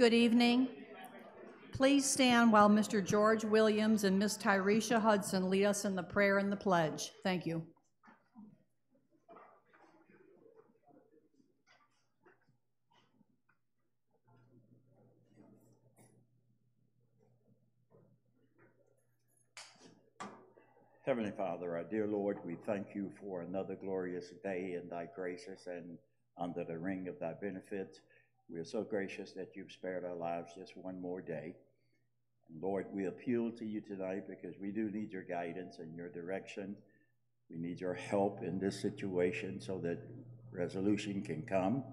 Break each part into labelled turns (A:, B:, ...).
A: Good evening. Please stand while Mr. George Williams and Ms. Tyresha Hudson lead us in the prayer and the pledge. Thank you.
B: Heavenly Father, our dear Lord, we thank you for another glorious day in thy graces and under the ring of thy benefits. We are so gracious that you've spared our lives just one more day. And Lord, we appeal to you tonight because we do need your guidance and your direction. We need your help in this situation so that resolution can come.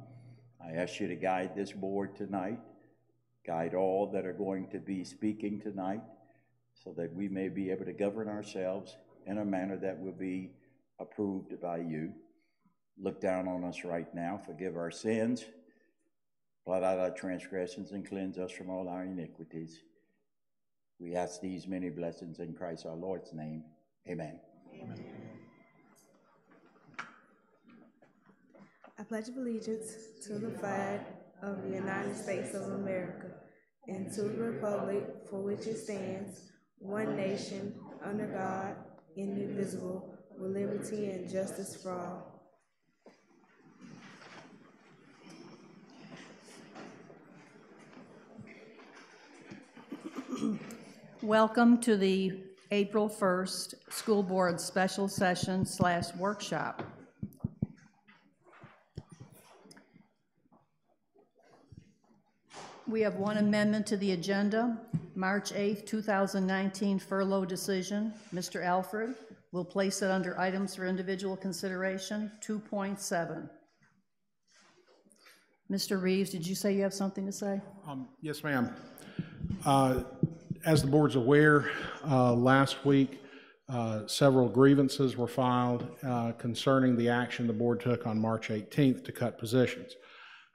B: I ask you to guide this board tonight, guide all that are going to be speaking tonight, so that we may be able to govern ourselves in a manner that will be approved by you. Look down on us right now, forgive our sins, blot out our transgressions, and cleanse us from all our iniquities. We ask these many blessings in Christ our Lord's name. Amen. Amen.
C: I pledge allegiance to the flag of the United States of America and to the republic for which it stands, one nation, under God, indivisible, with liberty and justice for all.
A: Welcome to the April 1st School Board Special Session / Workshop. We have one amendment to the agenda. March 8th, 2019 furlough decision. Mr. Alfred will place it under items for individual consideration, 2.7. Mr. Reeves, did you say you have something to say?
D: Yes, ma'am. As the board's aware, last week several grievances were filed concerning the action the board took on March 18th to cut positions.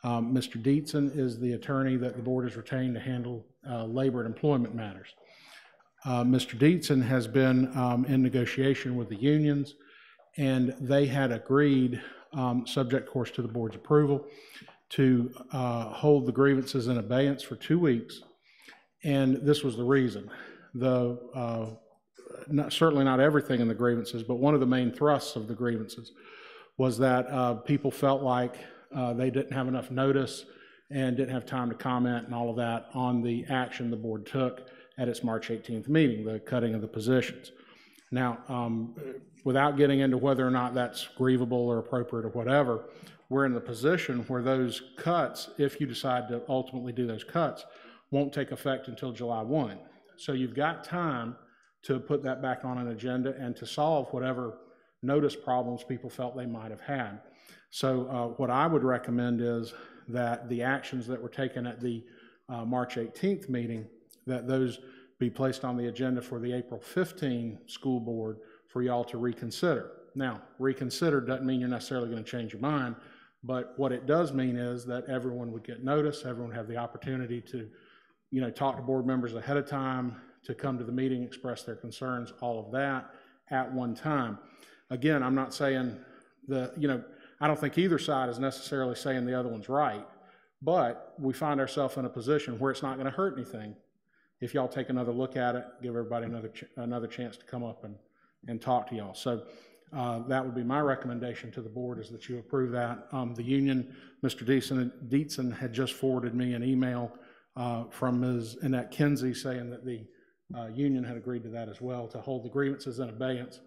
D: Mr. Dietzen is the attorney that the board has retained to handle labor and employment matters. Mr. Dietzen has been in negotiation with the unions, and they had agreed, subject of course to the board's approval, to hold the grievances in abeyance for 2 weeks. And this was the reason. Certainly not everything in the grievances, but one of the main thrusts of the grievances was that people felt like they didn't have enough notice and didn't have time to comment and all of that on the action the board took at its March 18th meeting, the cutting of the positions. Now, without getting into whether or not that's grievable or appropriate or whatever, we're in the position where those cuts, if you decide to ultimately do those cuts, won't take effect until July 1. So you've got time to put that back on an agenda and to solve whatever notice problems people felt they might have had. So what I would recommend is that the actions that were taken at the March 18th meeting, that those be placed on the agenda for the April 15 school board for y'all to reconsider. Now, reconsider doesn't mean you're necessarily going to change your mind, but what it does mean is that everyone would get notice, everyone would have the opportunity to, talk to board members ahead of time, to come to the meeting, express their concerns, all of that at one time. Again, I'm not saying I don't think either side is necessarily saying the other one's right, but we find ourselves in a position where it's not going to hurt anything if y'all take another look at it, give everybody another chance to come up and talk to y'all. So that would be my recommendation to the board, is that you approve that. The union, Mr. Dietzen had just forwarded me an email from Ms. Annette Kinsey saying that the union had agreed to that as well, to hold the grievances in abeyance.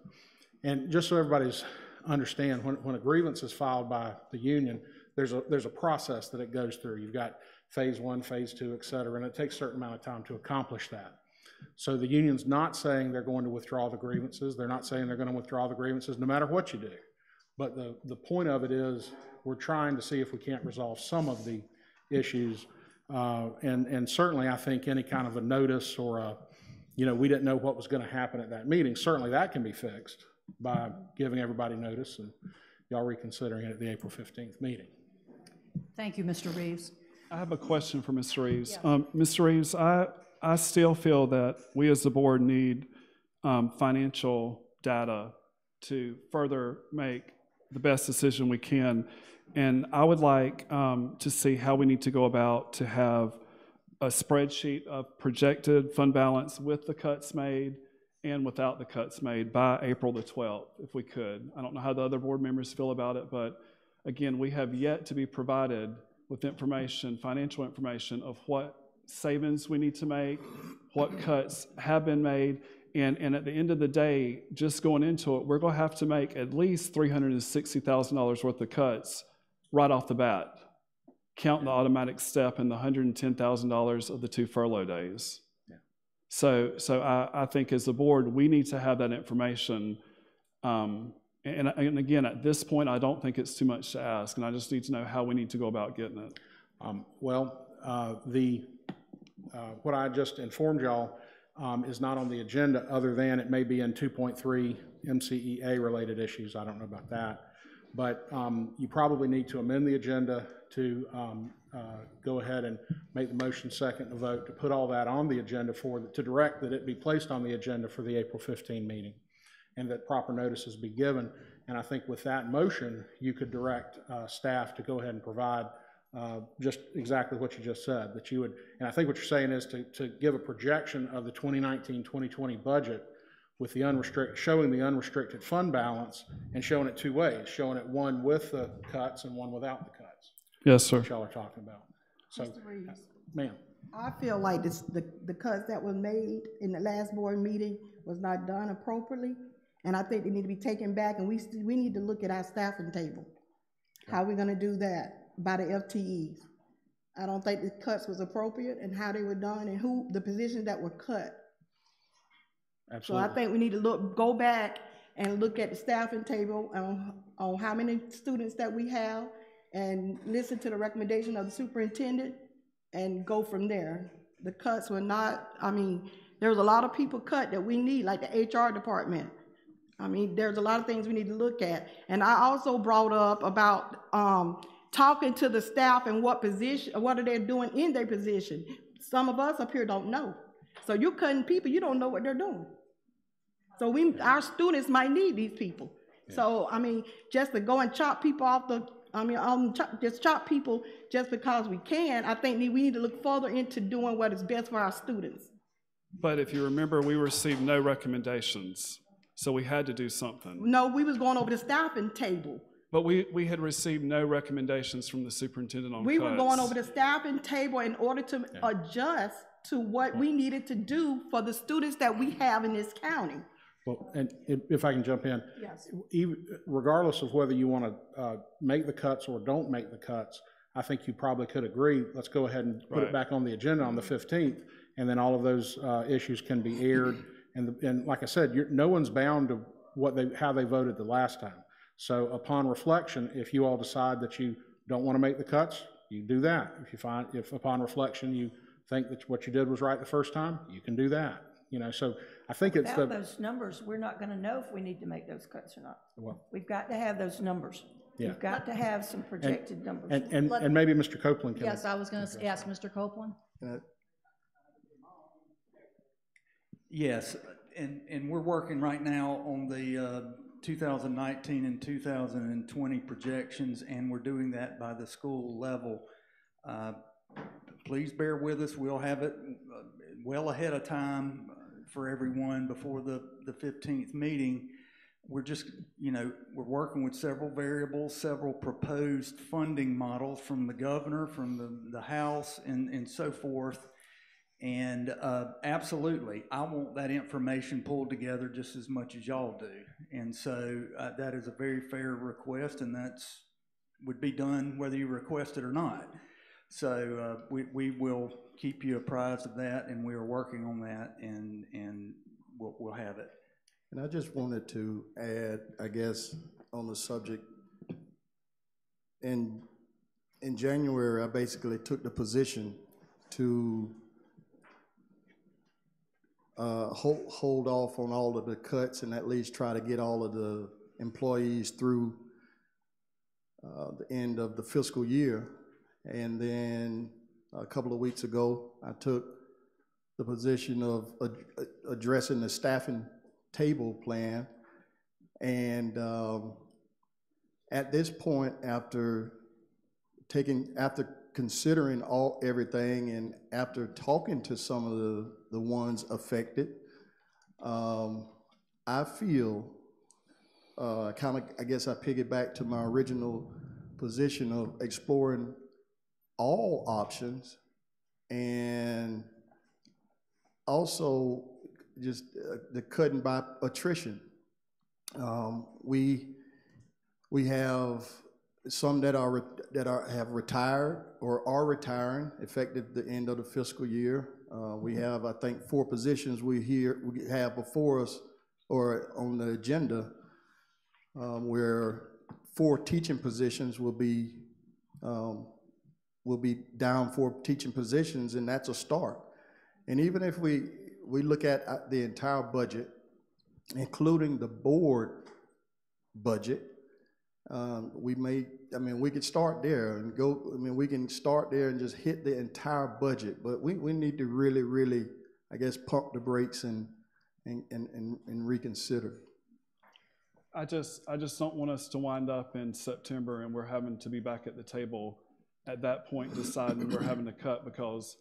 D: And just so everybody's understand, when a grievance is filed by the union, there's a process that it goes through. You've got phase 1, phase 2, et cetera, and it takes a certain amount of time to accomplish that. So the union's not saying they're going to withdraw the grievances. They're not saying they're going to withdraw the grievances no matter what you do. But the point of it is we're trying to see if we can't resolve some of the issues. And certainly I think any kind of a notice or we didn't know what was going to happen at that meeting, certainly that can be fixed by giving everybody notice and y'all reconsidering it at the April 15th meeting.
A: Thank you, Mr. Reeves.
E: I have a question for Mr. Reeves.
A: Yeah.
E: Mr. Reeves, I still feel that we as the board need financial data to further make the best decision we can. And I would like to see how we need to go about to have a spreadsheet of projected fund balance with the cuts made and without the cuts made by April the 12th, if we could. I don't know how the other board members feel about it, but again, we have yet to be provided with information, financial information of what savings we need to make, what cuts have been made, and at the end of the day, just going into it, we're going to have to make at least $360,000 worth of cuts right off the bat. Count the automatic step and the $110,000 of the 2 furlough days.
D: Yeah.
E: So I think as a board, we need to have that information. And again, at this point, I don't think it's too much to ask, and I just need to know how we need to go about getting it.
D: What I just informed y'all is not on the agenda, other than it may be in 2.3 MCEA related issues. I don't know about that. But you probably need to amend the agenda to go ahead and make the motion, second, and vote to put all that on the agenda to direct that it be placed on the agenda for the April 15 meeting, and that proper notices be given. And I think with that motion, you could direct staff to go ahead and provide just exactly what you just said, that you would, and I think what you're saying is to give a projection of the 2019-2020 budget with the showing the unrestricted fund balance, and showing it 2 ways, showing it one with the cuts and one without the cuts.
E: Yes, sir.
D: What y'all are talking about. So, ma'am.
F: I feel like the cuts that was made in the last board meeting was not done appropriately, and I think they need to be taken back, and we need to look at our staffing table. How are we gonna do that by the FTEs? I don't think the cuts was appropriate and how they were done and who, the positions that were cut.
D: Absolutely.
F: So I think we need to go back and look at the staffing table on how many students that we have, and listen to the recommendation of the superintendent and go from there. The cuts were not, I mean, there was a lot of people cut that we need, like the HR department. I mean, there's a lot of things we need to look at. And I also brought up about talking to the staff and what are they doing in their position. Some of us up here don't know. So you're cutting people, you don't know what they're doing. So our students might need these people. Yeah. So, I mean, just to go and chop people off just chop people just because we can, I think we need to look further into doing what is best for our students.
E: But if you remember, we received no recommendations, so we had to do something.
F: No, we was going over the staffing table.
E: But we had received no recommendations from the superintendent on
F: We
E: cuts.
F: were going over the staffing table in order to adjust to what we needed to do for the students that we have in this county.
D: Well, and if I can jump in,
F: yes.
D: Regardless of whether you want to make the cuts or don't make the cuts, I think you probably could agree, let's go ahead and put it back on the agenda on the 15th, and then all of those issues can be aired. And like I said, no one's bound to how they voted the last time. So upon reflection, if you all decide that you don't want to make the cuts, you do that. If upon reflection you think that what you did was right the first time, you can do that. You know, so I think it's
G: without those numbers, we're not going to know if we need to make those cuts or not.
D: Well,
G: we've got to have those numbers. Yeah. We've got to have some projected numbers.
D: And maybe Mr. Copeland can.
A: Yes, I was going to ask Mr. Copeland.
H: Yes, and we're working right now on the 2019 and 2020 projections, and we're doing that by the school level. Please bear with us. We'll have it well ahead of time for everyone before the 15th meeting. We're just, we're working with several variables, several proposed funding models from the governor, from the House, and so forth. And absolutely, I want that information pulled together just as much as y'all do. And so that is a very fair request, and would be done whether you request it or not. So we will keep you apprised of that, and we are working on that, and we'll have it.
I: And I just wanted to add, I guess, on the subject. In January, I basically took the position to hold off on all of the cuts and at least try to get all of the employees through the end of the fiscal year. And then a couple of weeks ago, I took the position of addressing the staffing table plan. And at this point, after considering everything, and after talking to some of the ones affected, I feel, I guess I piggyback to my original position of exploring all options, and also just the cutting by attrition. We have some that have retired or are retiring effective the end of the fiscal year. We have, I think, 4 positions we have before us or on the agenda, where 4 teaching positions will be down 4 teaching positions, and that's a start. And even if we look at the entire budget, including the board budget, we could start there and go. We can start there and just hit the entire budget, but we need to really, I guess, pump the brakes and reconsider.
E: I just don't want us to wind up in September and we're having to be back at the table at that point deciding we're having to cut, because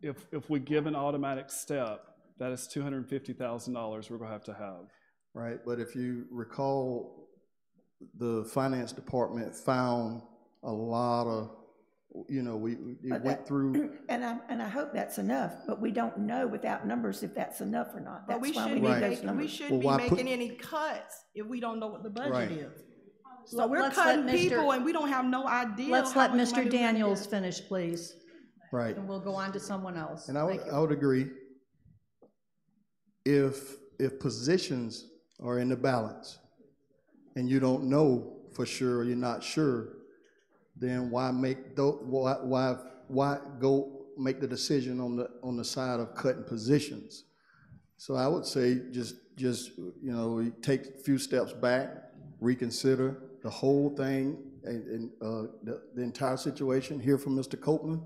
E: if we give an automatic step, that is $250,000 we're going to have.
I: Right, but if you recall, the finance department found a lot of, we went through.
G: And I hope that's enough, but we don't know without numbers if that's enough or not.
F: But
G: That's
F: we
G: why
F: shouldn't
G: we need
F: be
G: those numbers.
F: making any cuts if we don't know what the budget
I: Right.
F: is. So we're
A: Let's
F: cutting
A: let Mr.
F: people and we don't have no idea.
A: Let's
F: how
A: let
F: much money
A: Mr.
F: we're gonna
A: Daniels
F: get.
A: finish, please,
I: Right.
A: and we'll go on to someone else.
I: And
A: Thank you.
I: I would agree. If positions are in the balance and you don't know for sure, you're not sure, then why go make the decision on the side of cutting positions? So I would say just we take a few steps back, reconsider the whole thing and the entire situation, hear from Mr. Copeland,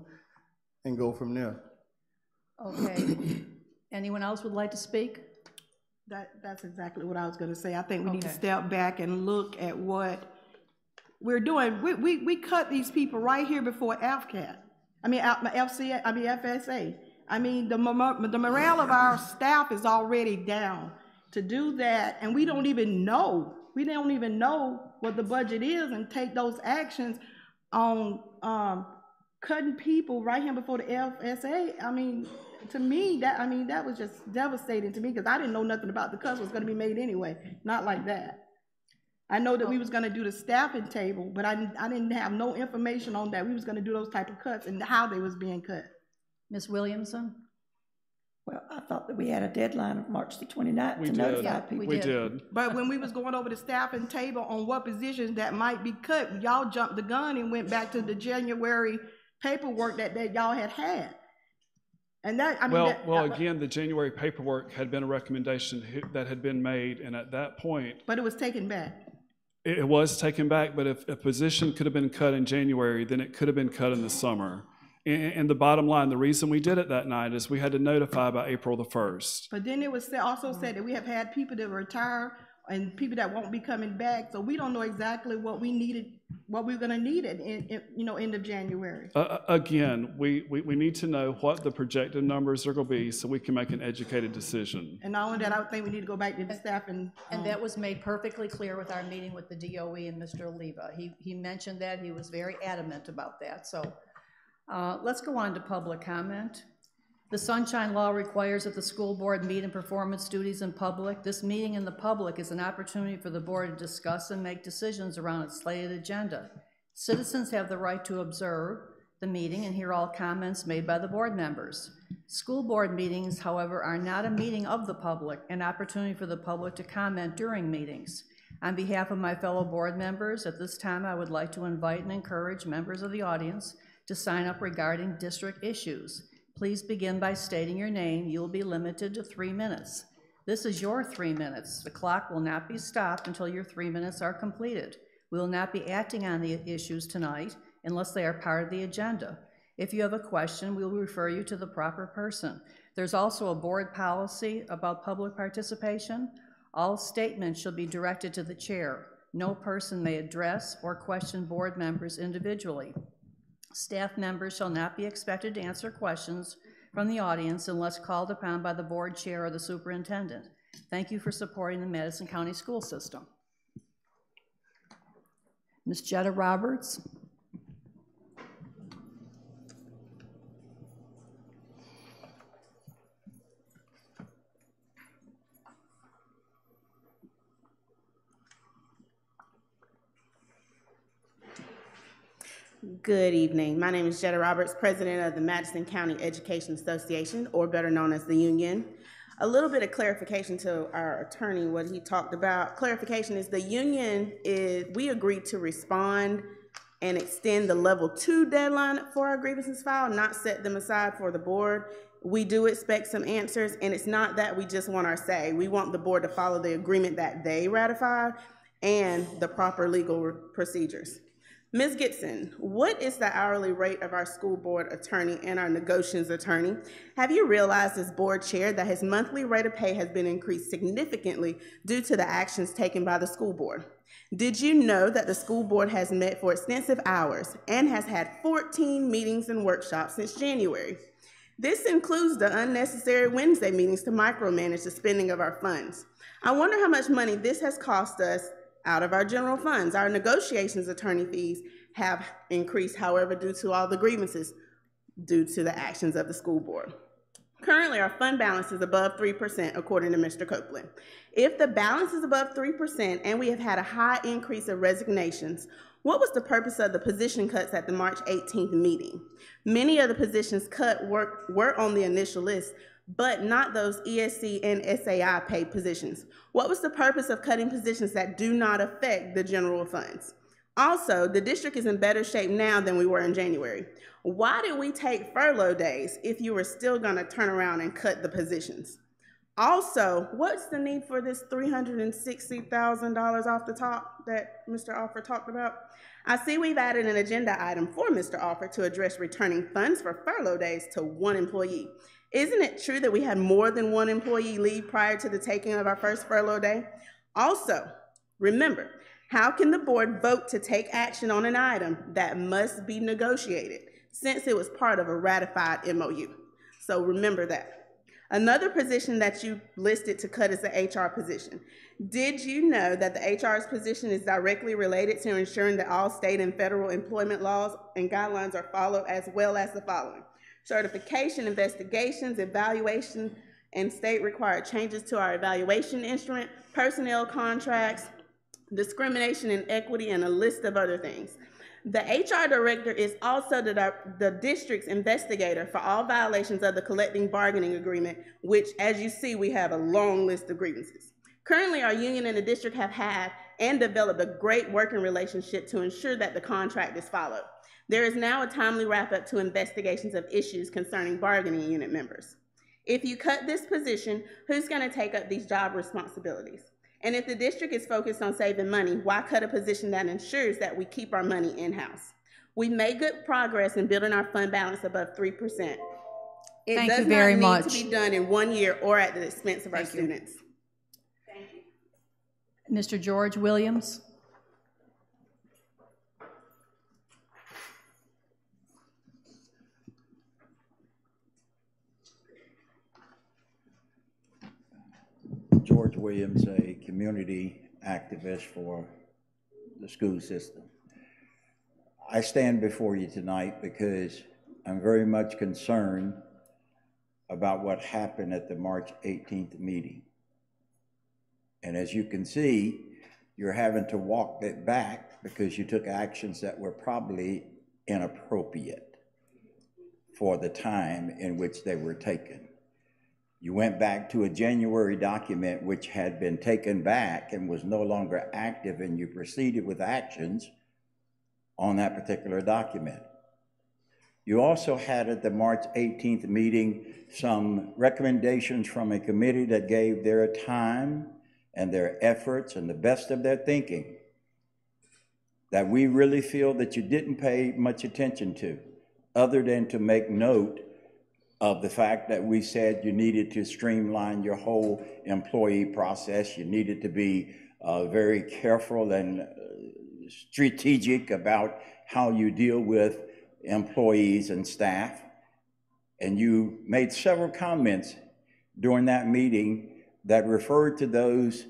I: and go from there.
A: Okay. Anyone else would like to speak?
F: That's exactly what I was going to say. I think we need to
A: Okay.
F: step back and look at what we're doing. We cut these people right here before FCAT. FSA. The morale of our staff is already down. To do that, and we don't even know what the budget is, and take those actions on cutting people right here before the FSA. To me, that was just devastating to me, because I didn't know nothing about the cuts was going to be made anyway. Not like that. I know that we was going to do the staffing table, but I didn't have no information on that. We was going to do those type of cuts and how they was being cut.
A: Ms. Williamson?
G: Well, I thought that we had a deadline of March the 29th to notify people.
E: We did.
F: But when we was going over the staffing table on what positions that might be cut, y'all jumped the gun and went back to the January paperwork that y'all had. And that,
E: again, the January paperwork had been a recommendation that had been made, and at that point,
F: but it was taken back.
E: it was taken back. But if a position could have been cut in January, then it could have been cut in the summer. And the bottom line, the reason we did it that night is we had to notify by April the 1st.
F: But then it was also said that we have had people that retire and people that won't be coming back, so we don't know exactly what we needed, what we're going to need at end of January.
E: Again, we need to know what the projected numbers are going to be so we can make an educated decision.
F: And not only that, I think we need to go back to the staff and
A: that was made perfectly clear with our meeting with the DOE and Mr. Oliva. He mentioned that. He was very adamant about that. So let's go on to public comment. The Sunshine Law requires that the school board meet and perform its duties in public. This meeting in the public is an opportunity for the board to discuss and make decisions around its slated agenda. Citizens have the right to observe the meeting and hear all comments made by the board members. School board meetings, however, are not a meeting of the public, an opportunity for the public to comment during meetings. On behalf of my fellow board members, at this time I would like to invite and encourage members of the audience to sign up regarding district issues. Please begin by stating your name. You will be limited to 3 minutes. This is your 3 minutes. The clock will not be stopped until your 3 minutes are completed. We will not be acting on the issues tonight unless they are part of the agenda. If you have a question, we will refer you to the proper person. There's also a board policy about public participation. All statements shall be directed to the chair. No person may address or question board members individually. Staff members shall not be expected to answer questions from the audience unless called upon by the board chair or the superintendent. Thank you for supporting the Madison County school system. Ms. Jetta Roberts.
J: Good evening. My name is Jetta Roberts, president of the Madison County Education Association, or better known as the Union. A little bit of clarification to our attorney, what he talked about. Clarification is the Union we agreed to respond and extend the level 2 deadline for our grievances filed, not set them aside for the board. We do expect some answers, and it's not that we just want our say. We want the board to follow the agreement that they ratified and the proper legal procedures. Ms. Gibson, what is the hourly rate of our school board attorney and our negotiations attorney? Have you realized as board chair that his monthly rate of pay has been increased significantly due to the actions taken by the school board? Did you know that the school board has met for extensive hours and has had 14 meetings and workshops since January? This includes the unnecessary Wednesday meetings to micromanage the spending of our funds. I wonder how much money this has cost us out of our general funds. Our negotiations attorney fees have increased, however, due to all the grievances due to the actions of the school board. Currently, our fund balance is above 3%, according to Mr. Copeland. If the balance is above 3% and we have had a high increase of resignations, what was the purpose of the position cuts at the March 18th meeting? Many of the positions cut were on the initial list, but not those ESC and SAI paid positions. What was the purpose of cutting positions that do not affect the general funds? Also, the district is in better shape now than we were in January. Why did we take furlough days if you were still gonna turn around and cut the positions? Also, what's the need for this $360,000 off the top that Mr. Offer talked about? I see we've added an agenda item for Mr. Offer to address returning funds for furlough days to one employee. Isn't it true that we had more than one employee leave prior to the taking of our first furlough day? Also, remember, how can the board vote to take action on an item that must be negotiated since it was part of a ratified MOU? So remember that. Another position that you listed to cut is the HR position. Did you know that the HR's position is directly related to ensuring that all state and federal employment laws and guidelines are followed, as well as the following: certification, investigations, evaluation, and state required changes to our evaluation instrument, personnel contracts, discrimination and equity, and a list of other things. The HR director is also the district's investigator for all violations of the collective bargaining agreement, which, as you see, we have a long list of grievances. Currently, our union and the district have had and developed a great working relationship to ensure that the contract is followed. There is now a timely wrap-up to investigations of issues concerning bargaining unit members. If you cut this position, who's going to take up these job responsibilities? And if the district is focused on saving money, why cut a position that ensures that we keep our money in-house? We made good progress in building our fund balance above 3%. It does not need to be done in 1 year or at the expense of our students. Thank you.
A: Mr. George Williams.
B: George Williams, a community activist for the school system. I stand before you tonight because I'm very much concerned about what happened at the March 18th meeting. And as you can see, you're having to walk it back because you took actions that were probably inappropriate for the time in which they were taken. You went back to a January document which had been taken back and was no longer active, and you proceeded with actions on that particular document. You also had at the March 18th meeting some recommendations from a committee that gave their time and their efforts and the best of their thinking that we really feel that you didn't pay much attention to, other than to make note of the fact that we said you needed to streamline your whole employee process. You needed to be very careful and strategic about how you deal with employees and staff. And you made several comments during that meeting that referred to those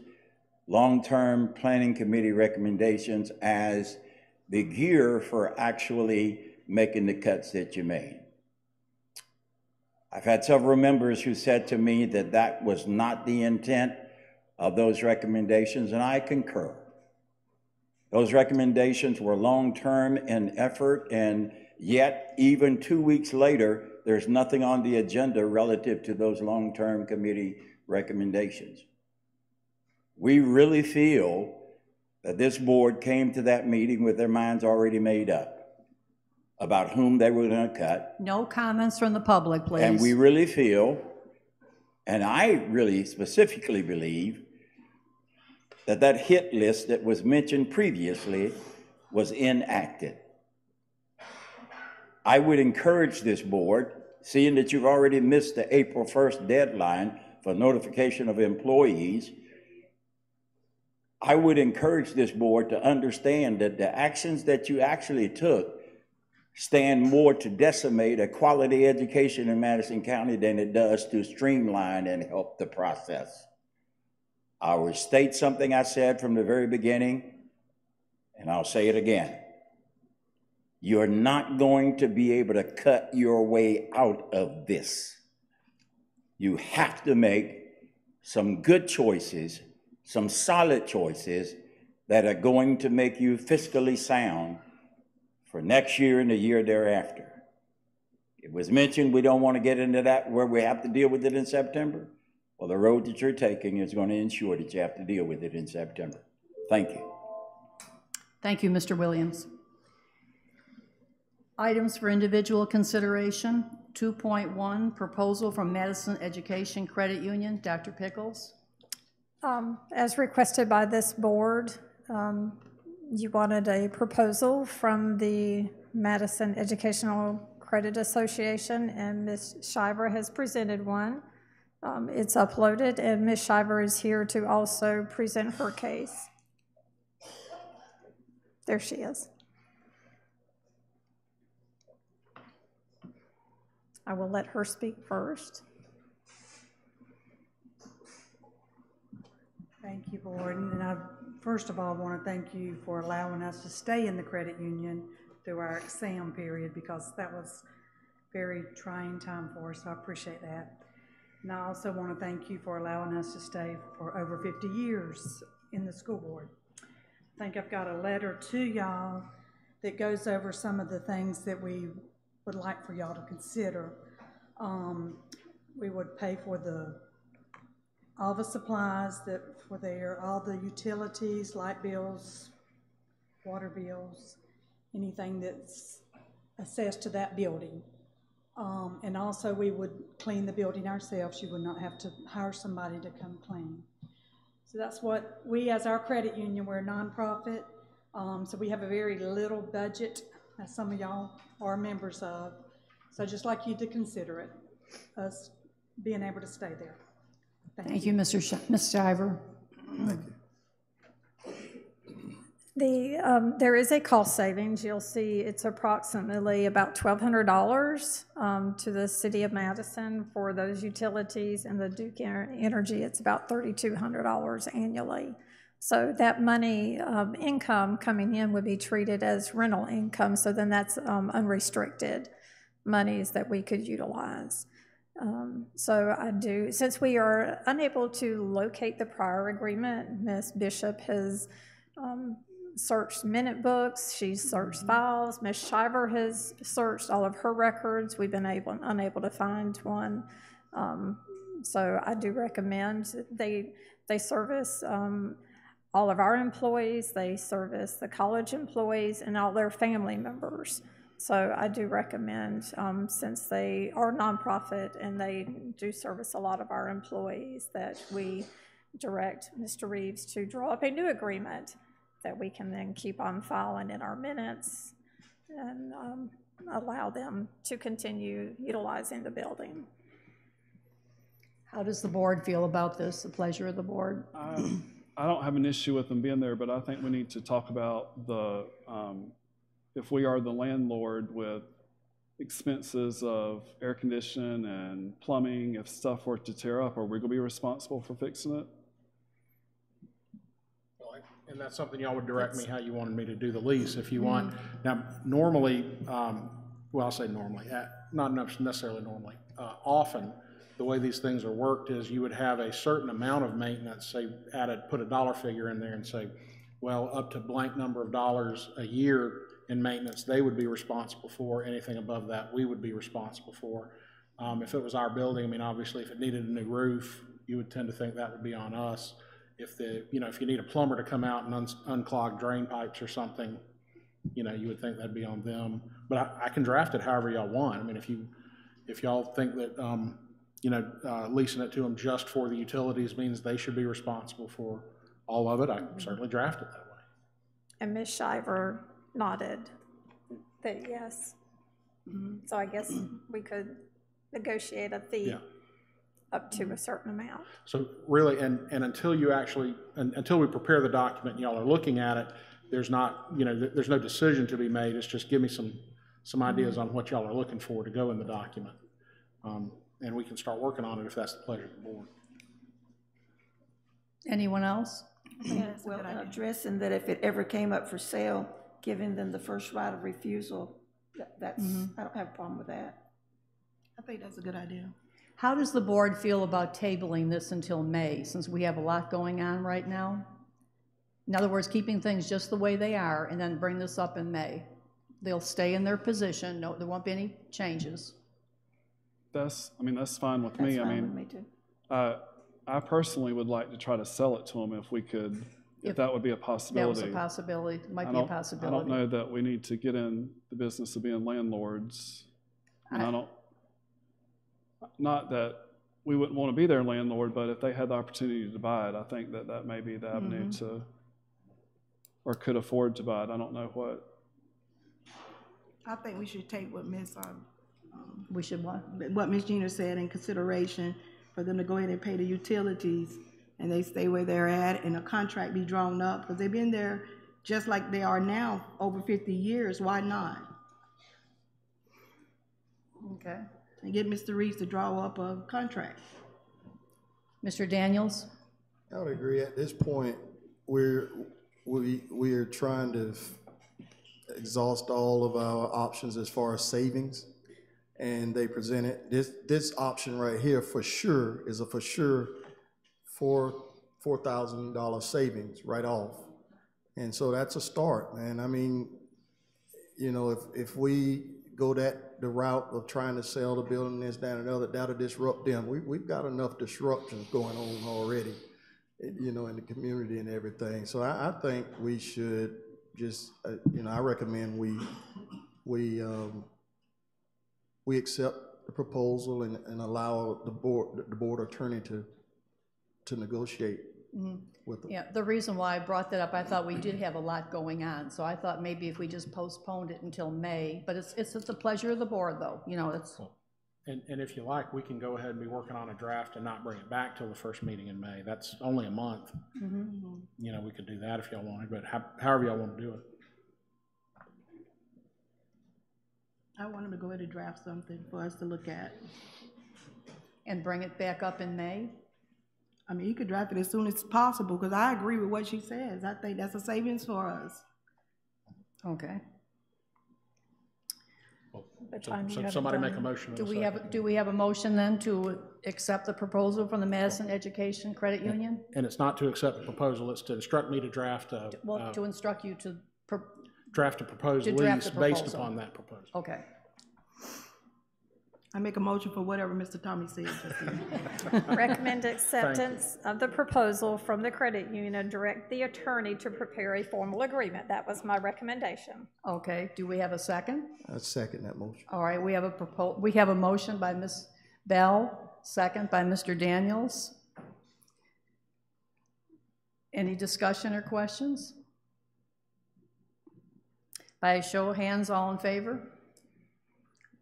B: long-term planning committee recommendations as the gear for actually making the cuts that you made. I've had several members who said to me that that was not the intent of those recommendations, and I concur. Those recommendations were long-term in effort, and yet even 2 weeks later, there's nothing on the agenda relative to those long-term committee recommendations. We really feel that this board came to that meeting with their minds already made up about whom they were going to cut.
A: No comments from the public, please.
B: And we really feel, and I really specifically believe, that that hit list that was mentioned previously was enacted. I would encourage this board, seeing that you've already missed the April 1st deadline for notification of employees, I would encourage this board to understand that the actions that you actually took stand more to decimate a quality education in Madison County than it does to streamline and help the process. I will state something I said from the very beginning, and I'll say it again. You're not going to be able to cut your way out of this. You have to make some good choices, some solid choices that are going to make you fiscally sound for next year and the year thereafter. It was mentioned we don't want to get into that where we have to deal with it in September. Well, the road that you're taking is going to ensure that you have to deal with it in September. Thank you.
A: Thank you, Mr. Williams. Items for individual consideration. 2.1, proposal from Madison Education Credit Union. Dr. Pickles.
K: As requested by this board, you wanted a proposal from the Madison Educational Credit Association, and Ms. Shiver has presented one. It's uploaded, and Ms. Shiver is here to also present her case. There she is. I will let her speak first.
L: Thank you, Board. And I, first of all, want to thank you for allowing us to stay in the credit union through our exam period, because that was a very trying time for us, so I appreciate that. And I also want to thank you for allowing us to stay for over 50 years in the school board. I think I've got a letter to y'all that goes over some of the things that we would like for y'all to consider. We would pay for all the supplies that were there, all the utilities, light bills, water bills, anything that's assessed to that building. And also we would clean the building ourselves. You would not have to hire somebody to come clean. So that's what we, as our credit union, we're a nonprofit. So we have a very little budget, as some of y'all are members of. So I'd just like you to consider it, us being able to stay there.
A: Thank you, Ms. Shiver.
I: Thank you.
K: There is a cost savings. You'll see it's approximately about $1,200 to the city of Madison for those utilities, and the Duke Energy, it's about $3,200 annually. So that money income coming in would be treated as rental income, so then that's unrestricted monies that we could utilize. So I do, since we are unable to locate the prior agreement, Ms. Bishop has searched minute books, she's searched files, Ms. Shiver has searched all of her records. We've been unable to find one. So I do recommend they service all of our employees, they service the college employees and all their family members. So I do recommend, since they are nonprofit and they do service a lot of our employees, that we direct Mr. Reeves to draw up a new agreement that we can then keep on file and in our minutes, and allow them to continue utilizing the building.
A: How does the board feel about this, the pleasure of the board?
E: I don't have an issue with them being there, but I think we need to talk about the, if we are the landlord with expenses of air conditioning and plumbing, if stuff were to tear up, are we gonna be responsible for fixing it?
D: And that's something y'all would direct me how you wanted me to do the lease. If you want, now normally, well, I'll say normally, not necessarily normally, often, the way these things are worked is you would have a certain amount of maintenance, say, put a dollar figure in there and say, well, up to blank number of dollars a year in maintenance, they would be responsible for. Anything above that, we would be responsible for. If it was our building, I mean, obviously, if it needed a new roof, you would tend to think that would be on us. If if you need a plumber to come out and unclog drain pipes or something, you would think that'd be on them. But I can draft it however y'all want. I mean, if y'all think that, leasing it to them just for the utilities means they should be responsible for all of it, I can certainly draft it that way.
K: And Ms. Shiver nodded that yes. So I guess we could negotiate a fee up to a certain amount.
D: So really, and until we prepare the document and y'all are looking at it, there's not, there's no decision to be made. It's just give me some ideas on what y'all are looking for to go in the document. And we can start working on it if that's the pleasure of the board.
A: Anyone else?
G: Yes, well, addressing that if it ever came up for sale, giving them the first right of refusal, that's, I don't have a problem with that.
F: I think that's a good idea.
A: How does the board feel about tabling this until May, since we have a lot going on right now? In other words, keeping things just the way they are and then bring this up in May. They'll stay in their position. No, there won't be any changes.
E: That's fine with me.
G: That's fine with me too.
E: I personally would like to try to sell it to them if we could, if that would be a possibility.
A: That was a possibility, might be a possibility.
E: I don't know that we need to get in the business of being landlords. Not that we wouldn't want to be their landlord, but if they had the opportunity to buy it, I think that may be the avenue to, or could afford to buy it. I don't know what.
F: I think we should take what Ms.
A: We should what?
F: What Ms. Gina said in consideration for them to go ahead and pay the utilities and they stay where they're at and a contract be drawn up because they've been there just like they are now over 50 years. Why not?
A: Okay.
F: And get Mr. Reeves to draw up a contract.
A: Mr. Daniels?
I: I would agree. At this point, we're trying to exhaust all of our options as far as savings, and they presented this option right here for sure is a for sure $4,000 savings right off, and so that's a start, man. I mean, if we go the route of trying to sell the building, this, that, and another, that'll disrupt them. We've got enough disruptions going on already, in the community and everything. So I think we should just, I recommend we accept the proposal and allow the board attorney to negotiate with them.
A: Yeah, the reason why I brought that up, I thought we did have a lot going on, so I thought maybe if we just postponed it until May, but it's the pleasure of the board, though, it's.
D: And if you like, we can go ahead and be working on a draft and not bring it back till the first meeting in May. That's only a month. We could do that if y'all wanted, but however y'all want to do it.
F: I want him to go ahead and draft something for us to look at.
A: And bring it back up in May?
F: I mean, you could draft it as soon as possible, because I agree with what she says. I think that's a savings for us.
A: Okay.
D: So somebody make a motion.
A: Do we have a motion then to accept the proposal from the Madison Education Credit Union?
D: And it's not to accept the proposal, it's to instruct me to draft
A: to instruct you to
D: draft a proposed lease based upon that proposal.
A: Okay.
F: I make a motion for whatever Mr. Tommy said just now.
K: Recommend acceptance of the proposal from the credit union and direct the attorney to prepare a formal agreement. That was my recommendation.
A: Okay, do we have a second?
I: I second that motion.
A: All right, we have a motion by Ms. Bell, second by Mr. Daniels. Any discussion or questions? By a show of hands, all in favor?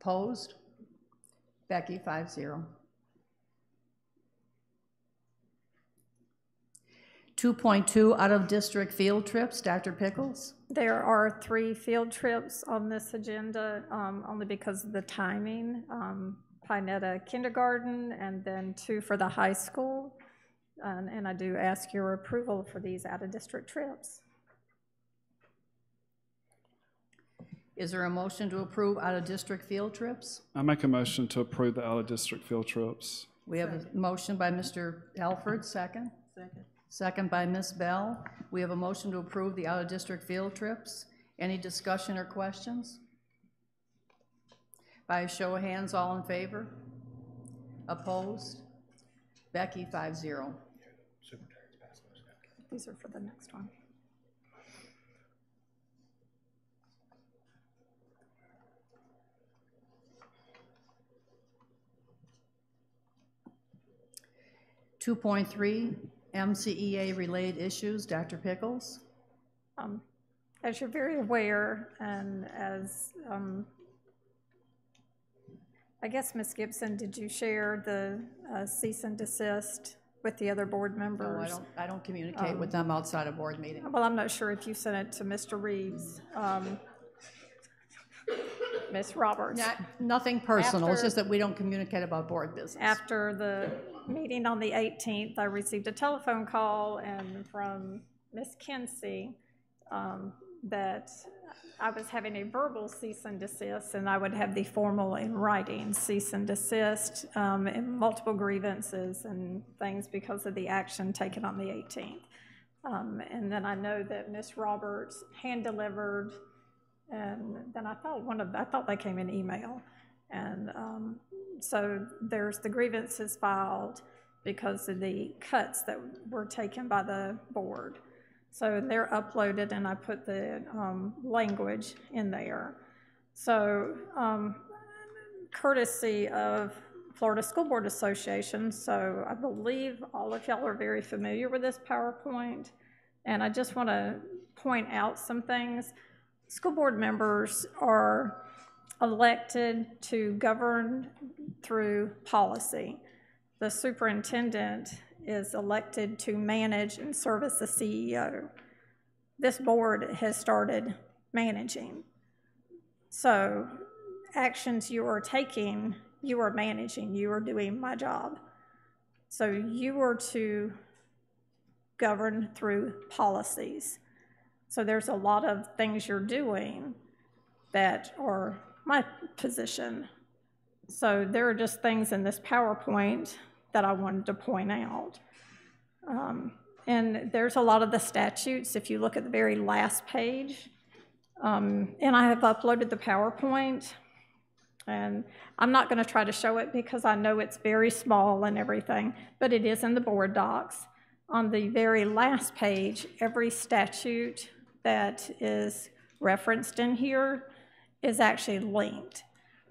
A: Opposed? Becky, 5-0. 2.2, out-of-district field trips. Dr. Pickles?
K: There are 3 field trips on this agenda, only because of the timing. Pinetta Kindergarten, and then 2 for the high school. And I do ask your approval for these out-of-district trips.
A: Is there a motion to approve out-of-district field trips?
E: I make a motion to approve the out-of-district field trips.
A: We have a motion by Mr. Alford, second. Second by Ms. Bell. We have a motion to approve the out-of-district field trips. Any discussion or questions? By a show of hands, all in favor? Opposed? Becky, 5-0.
K: These are for the next one.
A: .3 MCEA-related issues. Dr. Pickles?
K: As you're very aware, and as I guess, Ms. Gibson, did you share the cease and desist with the other board members?
A: No, I don't communicate with them outside of board meeting.
K: Well, I'm not sure if you sent it to Mr. Reeves. Ms. Roberts.
A: Nothing personal, it's just that we don't communicate about board business.
K: After the meeting on the 18th, I received a telephone call and from Ms. Kinsey that I was having a verbal cease and desist, and I would have the formal in writing cease and desist, and multiple grievances and things because of the action taken on the 18th. And then I know that Ms. Roberts hand-delivered, and then I thought they came in email. And so there's the grievances filed because of the cuts that were taken by the board. So they're uploaded, and I put the language in there. So courtesy of Florida School Board Association, so I believe all of y'all are very familiar with this PowerPoint, and I just want to point out some things. School board members are elected to govern through policy. The superintendent is elected to manage and serve as the CEO. This board has started managing. So actions you are taking, you are managing, you are doing my job. So you are to govern through policies. So there's a lot of things you're doing that are my position. So there are just things in this PowerPoint that I wanted to point out. And there's a lot of the statutes, if you look at the very last page, and I have uploaded the PowerPoint, and I'm not going to try to show it because I know it's very small and everything, but it is in the board docs. On the very last page, every statute that is referenced in here is actually linked.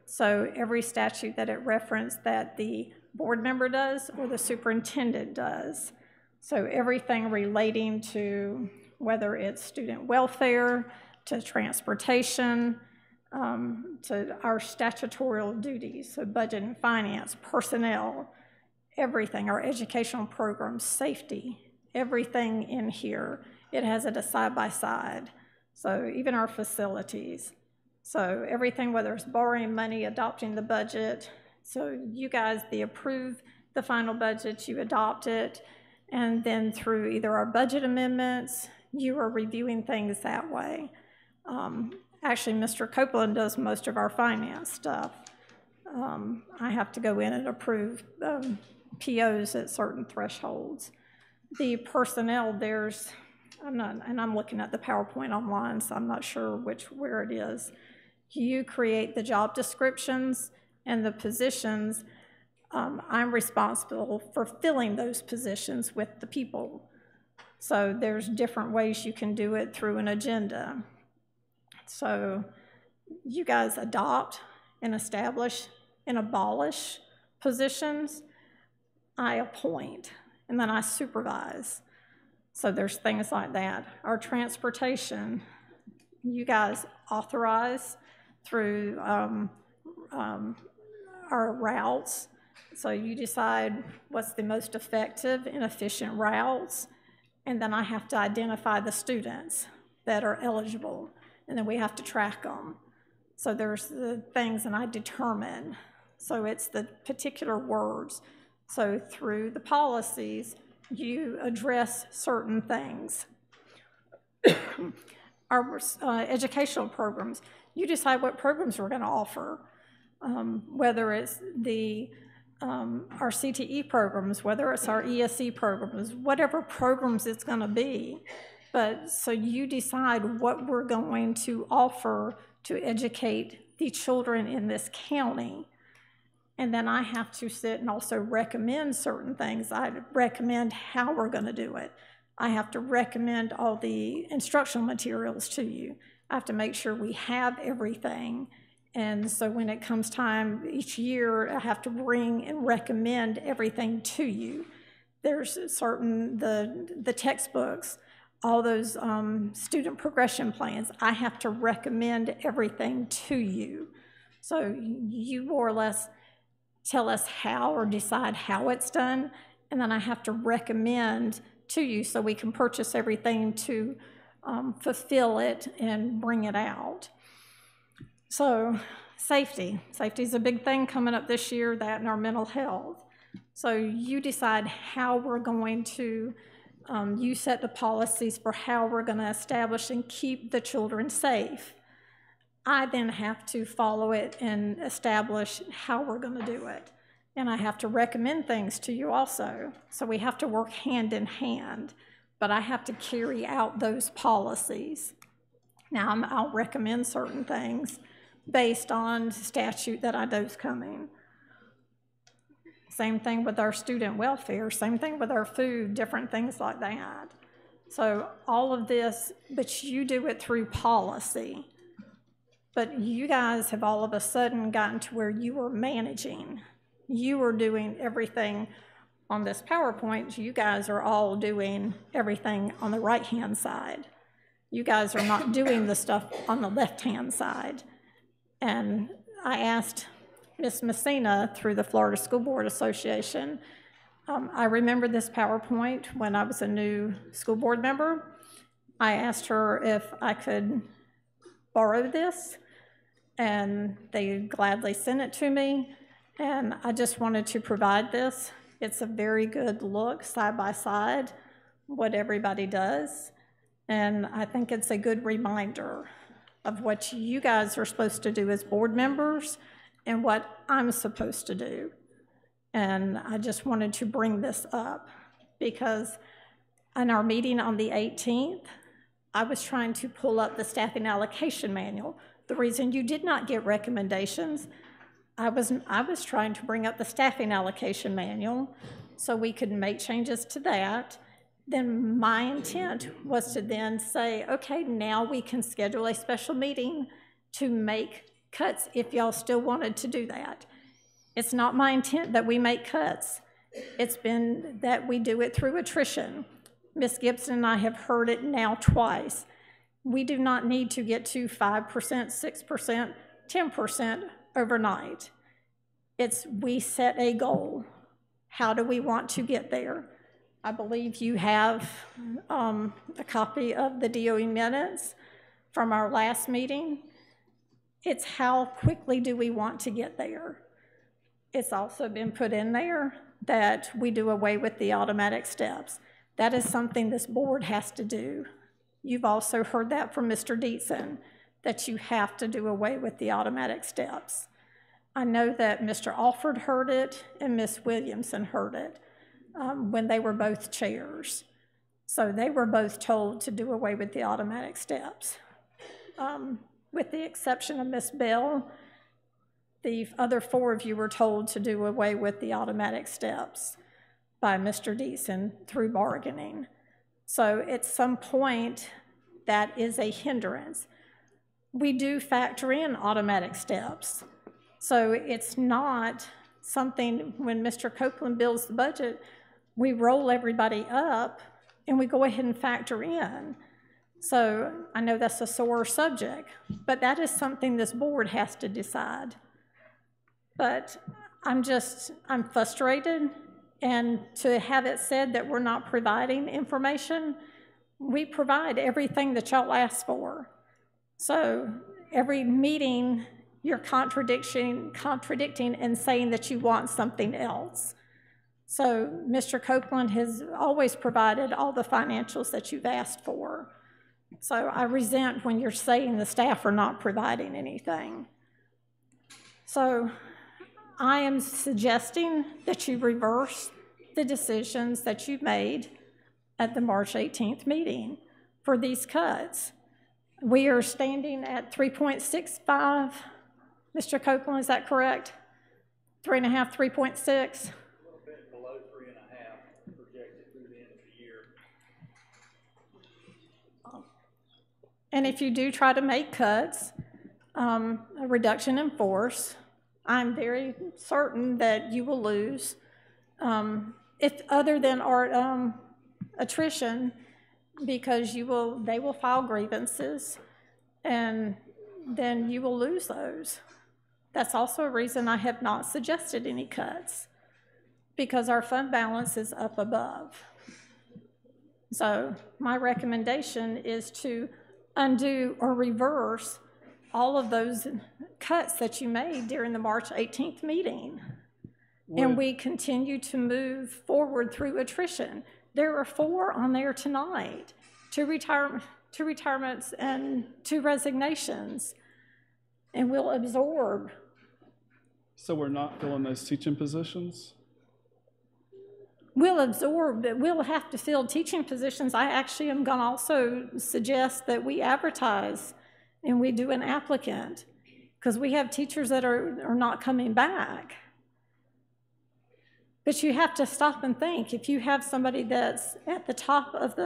K: So every statute that it referenced that the board member does or the superintendent does. So everything relating to whether it's student welfare, to transportation, to our statutory duties, so budget and finance, personnel, everything, our educational programs, safety, everything in here. It has it a side-by-side. So even our facilities. So everything, whether it's borrowing money, adopting the budget. So you guys, they approve the final budget, you adopt it, and then through either our budget amendments, you are reviewing things that way. Actually, Mr. Copeland does most of our finance stuff. I have to go in and approve POs at certain thresholds. The personnel, I'm looking at the PowerPoint online, so I'm not sure where it is. You create the job descriptions and the positions. I'm responsible for filling those positions with the people. So there's different ways you can do it through an agenda. So you guys adopt and establish and abolish positions. I appoint, and then I supervise. So there's things like that. Our transportation, you guys authorize through our routes. So you decide what's the most effective and efficient routes, and then I have to identify the students that are eligible, and then we have to track them. So there's the things, and I determine. So it's the particular words. So through the policies, you address certain things. Our educational programs, you decide what programs we're going to offer, whether it's our CTE programs, whether it's our ESE programs, whatever programs it's going to be. But so you decide what we're going to offer to educate the children in this county. And then I have to sit and also recommend certain things. I recommend how we're going to do it. I have to recommend all the instructional materials to you. I have to make sure we have everything. And so when it comes time each year, I have to bring and recommend everything to you. There's certain, the textbooks, all those student progression plans, I have to recommend everything to you. So you more or less tell us how or decide how it's done, and then I have to recommend to you so we can purchase everything to fulfill it and bring it out. So safety is a big thing coming up this year, that and our mental health. So you decide how we're going to, you set the policies for how we're going to establish and keep the children safe. I then have to follow it and establish how we're going to do it. And I have to recommend things to you also. So we have to work hand in hand, but I have to carry out those policies. Now, I'll recommend certain things based on statute that I know is coming. Same thing with our student welfare, same thing with our food, different things like that. So all of this, but you do it through policy. But you guys have all of a sudden gotten to where you are managing. You are doing everything on this PowerPoint. You guys are all doing everything on the right-hand side. You guys are not doing the stuff on the left-hand side. And I asked Ms. Messina through the Florida School Board Association, I remember this PowerPoint when I was a new school board member. I asked her if I could borrow this, and they gladly sent it to me, and I just wanted to provide this. It's a very good look, side by side, what everybody does, and I think it's a good reminder of what you guys are supposed to do as board members and what I'm supposed to do. And I just wanted to bring this up because in our meeting on the 18th, I was trying to pull up the staffing allocation manual. The reason you did not get recommendations, I was trying to bring up the staffing allocation manual so we could make changes to that. Then my intent was to then say, okay, now we can schedule a special meeting to make cuts if y'all still wanted to do that. It's not my intent that we make cuts. It's been that we do it through attrition. Ms. Gibson and I have heard it now twice. We do not need to get to 5%, 6%, 10% overnight. It's we set a goal. How do we want to get there? I believe you have a copy of the DOE minutes from our last meeting. It's how quickly do we want to get there? It's also been put in there that we do away with the automatic steps. That is something this board has to do. You've also heard that from Mr. Dietzen, that you have to do away with the automatic steps. I know that Mr. Alford heard it and Ms. Williamson heard it when they were both chairs. So they were both told to do away with the automatic steps. With the exception of Ms. Bell, the other four of you were told to do away with the automatic steps by Mr. Dietzen through bargaining. So at some point, that is a hindrance. We do factor in automatic steps. So it's not something, when Mr. Copeland builds the budget, we roll everybody up and we go ahead and factor in. So I know that's a sore subject, but that is something this board has to decide. But I'm frustrated And to have it said that we're not providing information, we provide everything that y'all ask for. So every meeting, you're contradicting and saying that you want something else. So Mr. Copeland has always provided all the financials that you've asked for. So I resent when you're saying the staff are not providing anything. So I am suggesting that you reverse the decisions that you made at the March 18th meeting for these cuts. We are standing at 3.65. Mr. Copeland, is that correct? 3.5, 3.6? And if you do try to make cuts, a reduction in force, I'm very certain that you will lose. If other than our attrition, because they will file grievances, and then you will lose those. That's also a reason I have not suggested any cuts, because our fund balance is up above. So my recommendation is to undo or reverse all of those cuts that you made during the March 18th meeting. And we continue to move forward through attrition. There are 4 on there tonight, 2 retirements and 2 resignations, and we'll absorb.
E: So we're not filling those teaching positions?
K: We'll absorb, but we'll have to fill teaching positions. I actually am going to also suggest that we advertise and we do an applicant, because we have teachers that are not coming back. But you have to stop and think. If you have somebody that's at the top of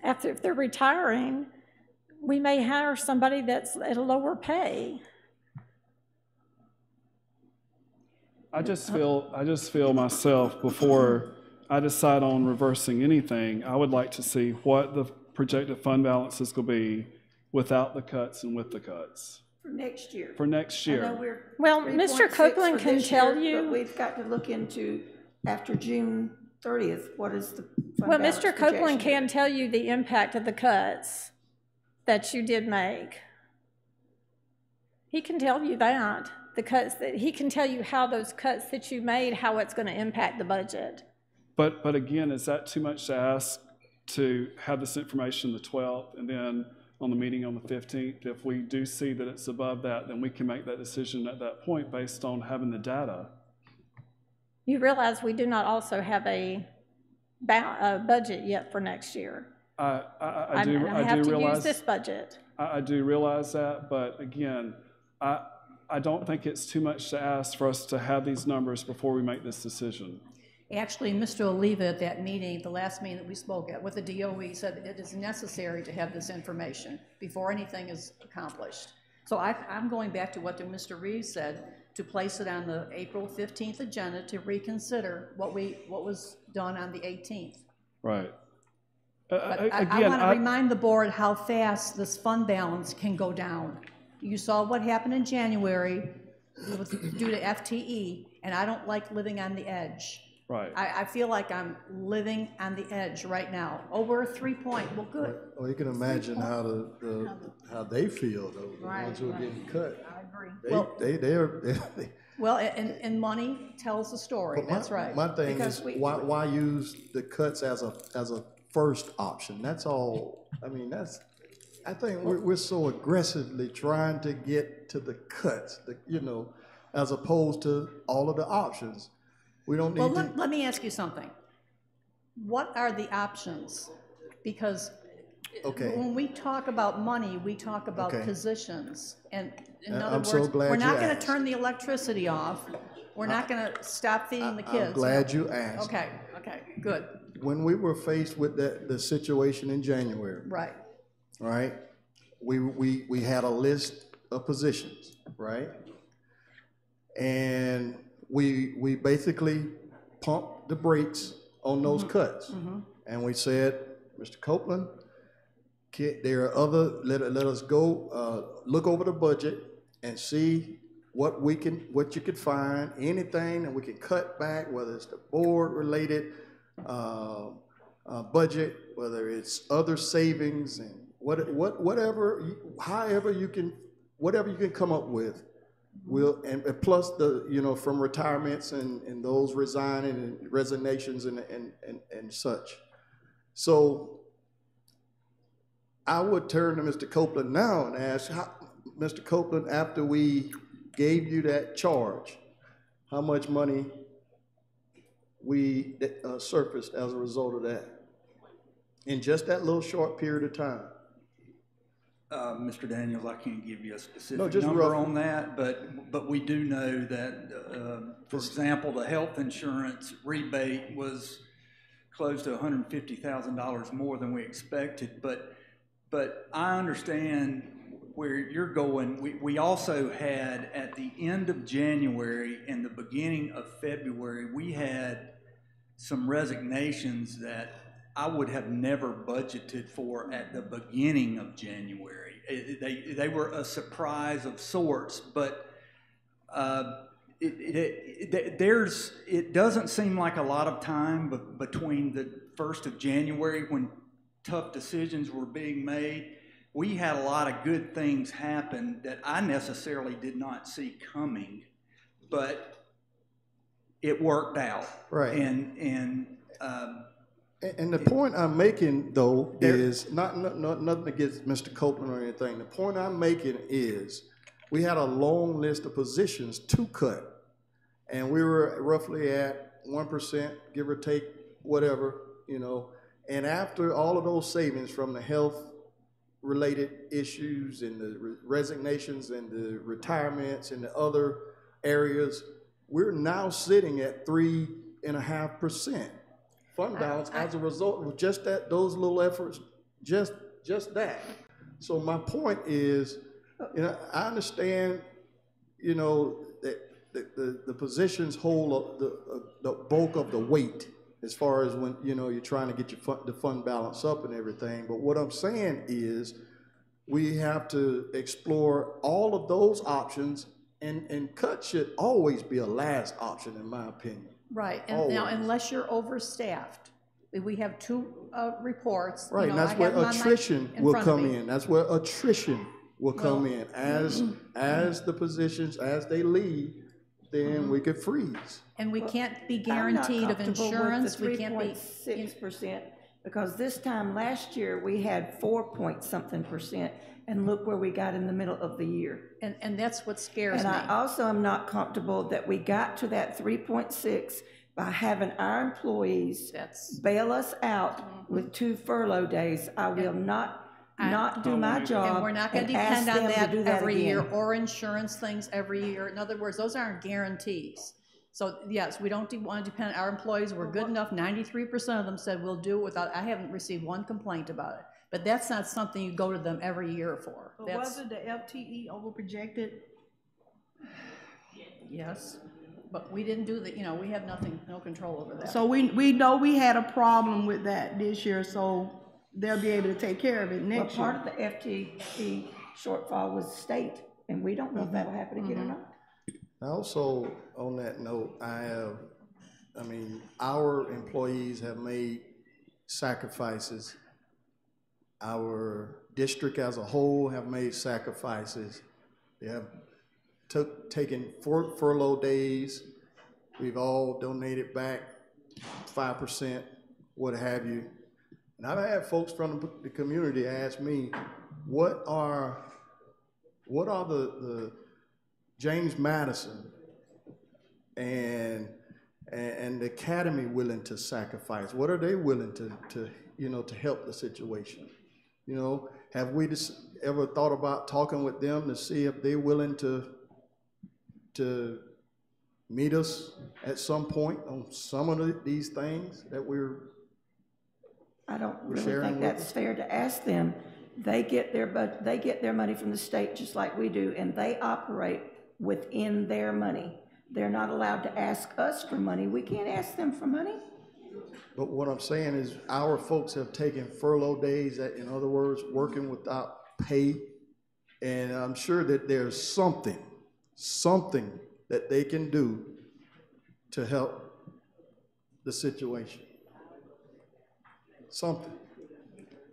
K: if they're retiring, we may hire somebody that's at a lower pay.
E: I just feel myself, before I decide on reversing anything, I would like to see what the projected fund balance is going to be without the cuts and with the cuts.
G: For next year.
E: For next year.
G: I know we're
K: well, Mr. Copeland can tell you.
G: But we've got to look into, after June 30th, what is the fund
K: Well,
G: balance
K: Mr. Copeland
G: projection?
K: can tell you the impact of the cuts that you did make. He can tell you that. He can tell you how those cuts that you made, how it's going to impact the budget.
E: But again, is that too much to ask to have this information the 12th, and then on the meeting on the 15th, if we do see that it's above that, then we can make that decision at that point based on having the data?
K: You realize we do not also have a budget yet for next year.
E: I do realize
K: use this budget.
E: I do realize that, but again, I don't think it's too much to ask for us to have these numbers before we make this decision.
A: Actually, Mr. Oliva at that meeting, the last meeting that we spoke at with the DOE, said it is necessary to have this information before anything is accomplished. So I'm going back to what Mr. Reeves said, to place it on the April 15th agenda to reconsider what was done on the 18th.
E: Right.
A: I want to remind the board how fast this fund balance can go down. You saw what happened in January due to FTE, and I don't like living on the edge.
E: Right.
A: I feel like I'm living on the edge right now. Over a 3-point, well, good.
I: Well, you can imagine how how they feel, though, the ones who are getting cut.
A: I agree.
I: They're
A: well, and money tells the story. That's right.
I: My thing is, why use the cuts as a first option? That's all. I mean, I think we're so aggressively trying to get to the cuts, as opposed to all of the options. We don't need
A: Well, let me ask you something. What are the options? Because when we talk about money, we talk about positions. And in other words, we're not going to turn the electricity off. We're not going to stop feeding the kids.
I: I'm glad you asked.
A: Okay, good.
I: When we were faced with the situation in January, right, we had a list of positions, right? And we basically pumped the brakes on those cuts. And we said, Mr. Copeland, there are let us go look over the budget and see what you could find, anything that we can cut back, whether it's the board-related budget, whether it's other savings, and whatever you can come up with. And plus from retirements and those resigning and resignations and such. So I would turn to Mr. Copeland now and ask, Mr. Copeland, after we gave you that charge, how much money we surfaced as a result of that in just that little short period of time?
H: Mr. Daniels, I can't give you a specific
I: number
H: number on that, but we do know that, for example, the health insurance rebate was close to $150,000 more than we expected. But I understand where you're going. We also had, at the end of January and the beginning of February, we had some resignations that I would have never budgeted for at the beginning of January. They were a surprise of sorts, but it doesn't seem like a lot of time between the 1st of January, when tough decisions were being made. We had a lot of good things happen that I necessarily did not see coming, but it worked out.
I: Right.
H: And
I: the point I'm making, though, is not nothing against Mr. Copeland or anything. The point I'm making is we had a long list of positions to cut, and we were roughly at 1%, give or take, whatever, And after all of those savings from the health-related issues and the resignations and the retirements and the other areas, we're now sitting at 3.5%. Fund balance as a result of just those little efforts, just that. So my point is, I understand, that the positions hold the bulk of the weight as far as when you're trying to get the fund balance up and everything. But what I'm saying is, we have to explore all of those options, and cut should always be a last option, in my opinion.
A: Right, and now, unless you're overstaffed, we have 2 reports.
I: Right, and that's where attrition will come in. That's where attrition will come in. As the positions, as they leave, then we could freeze.
A: And we can't be guaranteed of insurance.
G: We can't be 3.6%, because this time last year, we had 4-point-something%. And look where we got in the middle of the year.
A: And that's what scares me.
G: And I also am not comfortable that we got to that 3.6 by having our employees bail us out with 2 furlough days. I will not do my job.
A: And we're not going to depend on that every year, or insurance things every year. In other words, those aren't guarantees. So yes, we don't want to depend on our employees. We're good enough. 93% of them said we'll do it without. I haven't received one complaint about it. But that's not something you go to them every year for.
F: But wasn't the FTE overprojected?
A: Yes, but we didn't do that. We have no control over that.
F: So we know we had a problem with that this year, so they'll be able to take care of it next year.
G: Part of the FTE shortfall was state, and we don't know if that'll happen again or not.
I: Also, on that note, our employees have made sacrifices. Our district as a whole have made sacrifices. They have taken furlough days. We've all donated back 5%, what have you. And I've had folks from the community ask me, what are the James Madison and the Academy willing to sacrifice? What are they willing to help the situation? Have we ever thought about talking with them to see if they're willing to meet us at some point on some of these things that
G: I don't really think that's fair to ask them. They get their money from the state just like we do, and they operate within their money. They're not allowed to ask us for money. We can't ask them for money.
I: But what I'm saying is, our folks have taken furlough days, in other words, working without pay. And I'm sure that there's something something that they can do to help the situation. Something.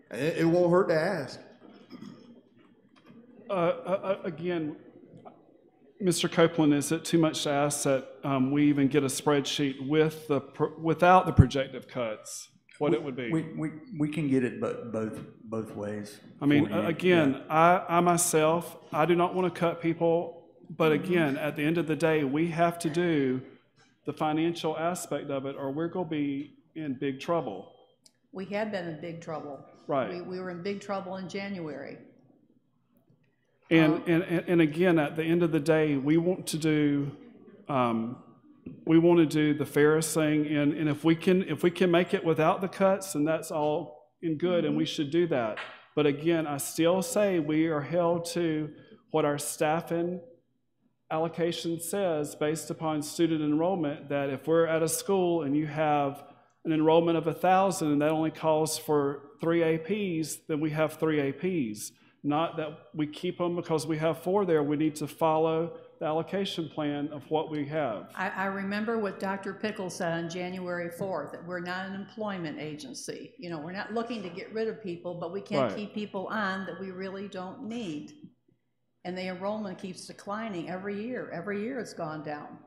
I: And it won't hurt to ask.
E: Again, Mr. Copeland, is it too much to ask that we even get a spreadsheet with without the projected cuts? What it would be?
H: We can get it both ways.
E: I mean, again, yeah. I myself, I do not want to cut people, but again, at the end of the day, we have to do the financial aspect of it, or we're going to be in big trouble.
A: We had been in big trouble.
E: Right.
A: We were in big trouble in January.
E: And again, at the end of the day, we want to do the fairest thing, and if we can make it without the cuts, then that's all in good, and we should do that. But again, I still say we are held to what our staffing allocation says based upon student enrollment, that if we're at a school and you have an enrollment of 1,000 and that only calls for 3 APs, then we have 3 APs. Not that we keep them because we have 4 there. We need to follow the allocation plan of what we have.
A: I remember what Dr. Pickles said on January 4th, that we're not an employment agency. You know, we're not looking to get rid of people, but we can't keep people on that we really don't need. And the enrollment keeps declining every year. Every year it's gone down.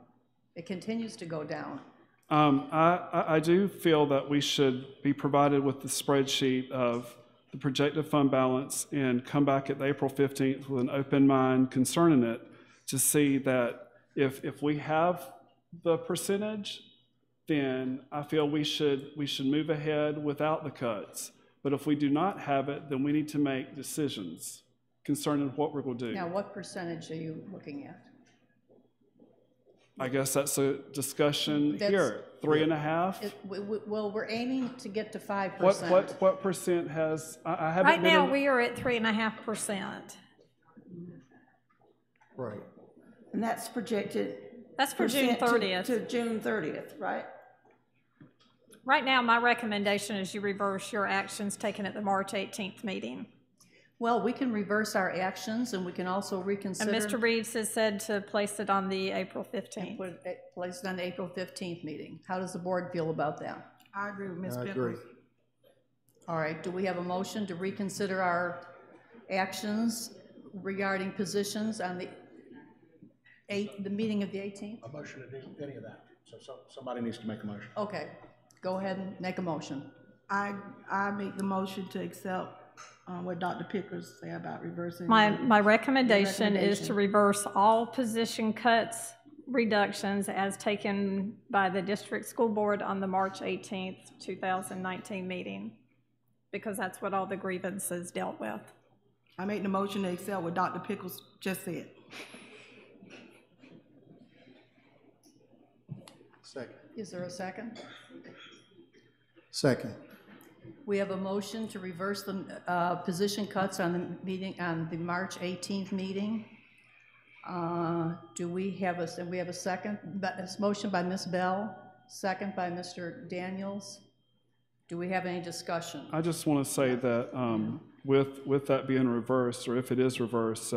A: It continues to go down.
E: I do feel that we should be provided with the spreadsheet of the projected fund balance and come back at April 15th with an open mind concerning it to see that if we have the percentage, then I feel we should move ahead without the cuts. But if we do not have it, then we need to make decisions concerning what we're going to do.
A: Now, what percentage are you looking at?
E: I guess that's a discussion here. 3.5.
A: Well, we're aiming to get to 5%.
E: What percent has? I haven't.
K: Right now, we are at 3.5%.
I: Right.
G: And that's projected.
K: That's for June 30th.
G: To June 30th, right?
K: Right now, my recommendation is you reverse your actions taken at the March 18th meeting.
A: Well, we can reverse our actions, and we can also reconsider.
K: And Mr. Reeves has said to place it on the April 15th.
A: Place it on the April 15th meeting. How does the board feel about that?
F: I agree with Ms. Pickles.
I: I agree.
A: All right, do we have a motion to reconsider our actions regarding positions on the meeting of the 18th?
D: A motion to do any of that. So somebody needs to make a motion.
A: Okay, go ahead and make a motion.
F: I make the motion to accept what Dr. Pickers say about reversing.
K: My recommendation is to reverse all position cuts, reductions as taken by the district school board on the March 18th, 2019 meeting, because that's what all the grievances dealt with.
F: I make the motion to accept what Dr. Pickles just said.
I: Second.
A: Is there a second?
I: Second.
A: We have a motion to reverse the position cuts on the meeting, on the March 18th meeting. Do we have a second? This motion by Ms. Bell, second by Mr. Daniels. Do we have any discussion?
E: I just want to say that with that being reversed, or if it is reversed,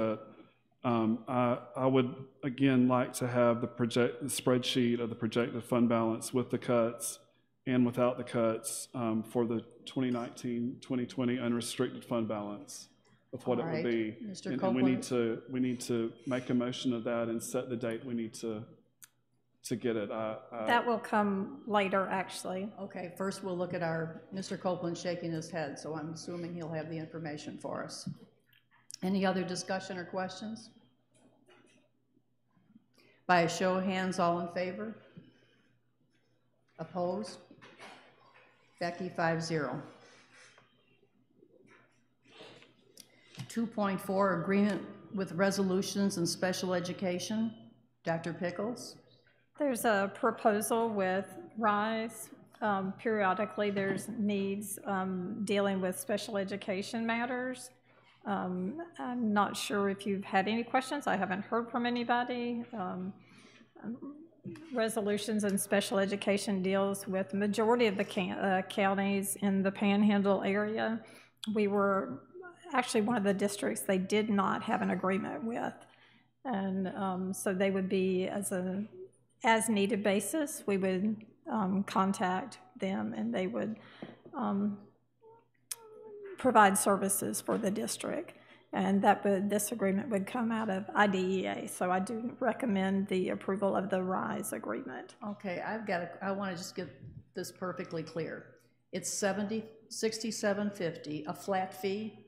E: I would again like to have the spreadsheet of the projected fund balance with the cuts and without the cuts for the 2019-2020 unrestricted fund balance of what it would be.
A: Mr.
E: And we need to make a motion of that and set the date we need to get it.
K: That will come later, actually.
A: Okay, first we'll look at Mr. Copeland shaking his head, so I'm assuming he'll have the information for us. Any other discussion or questions? By a show of hands, all in favor? Opposed? Becky, 5-0. 2.4, agreement with resolutions and special education. Dr. Pickles?
K: There's a proposal with RISE. Periodically, there's needs dealing with special education matters. I'm not sure if you've had any questions. I haven't heard from anybody. Resolutions and special education deals with the majority of the counties in the Panhandle area. We were actually one of the districts they did not have an agreement with. And so they would be as needed basis. We would contact them and they would provide services for the district. And this agreement would come out of IDEA. So I do recommend the approval of the RISE agreement.
A: Okay, I want to just get this perfectly clear. It's $67.50, a flat fee?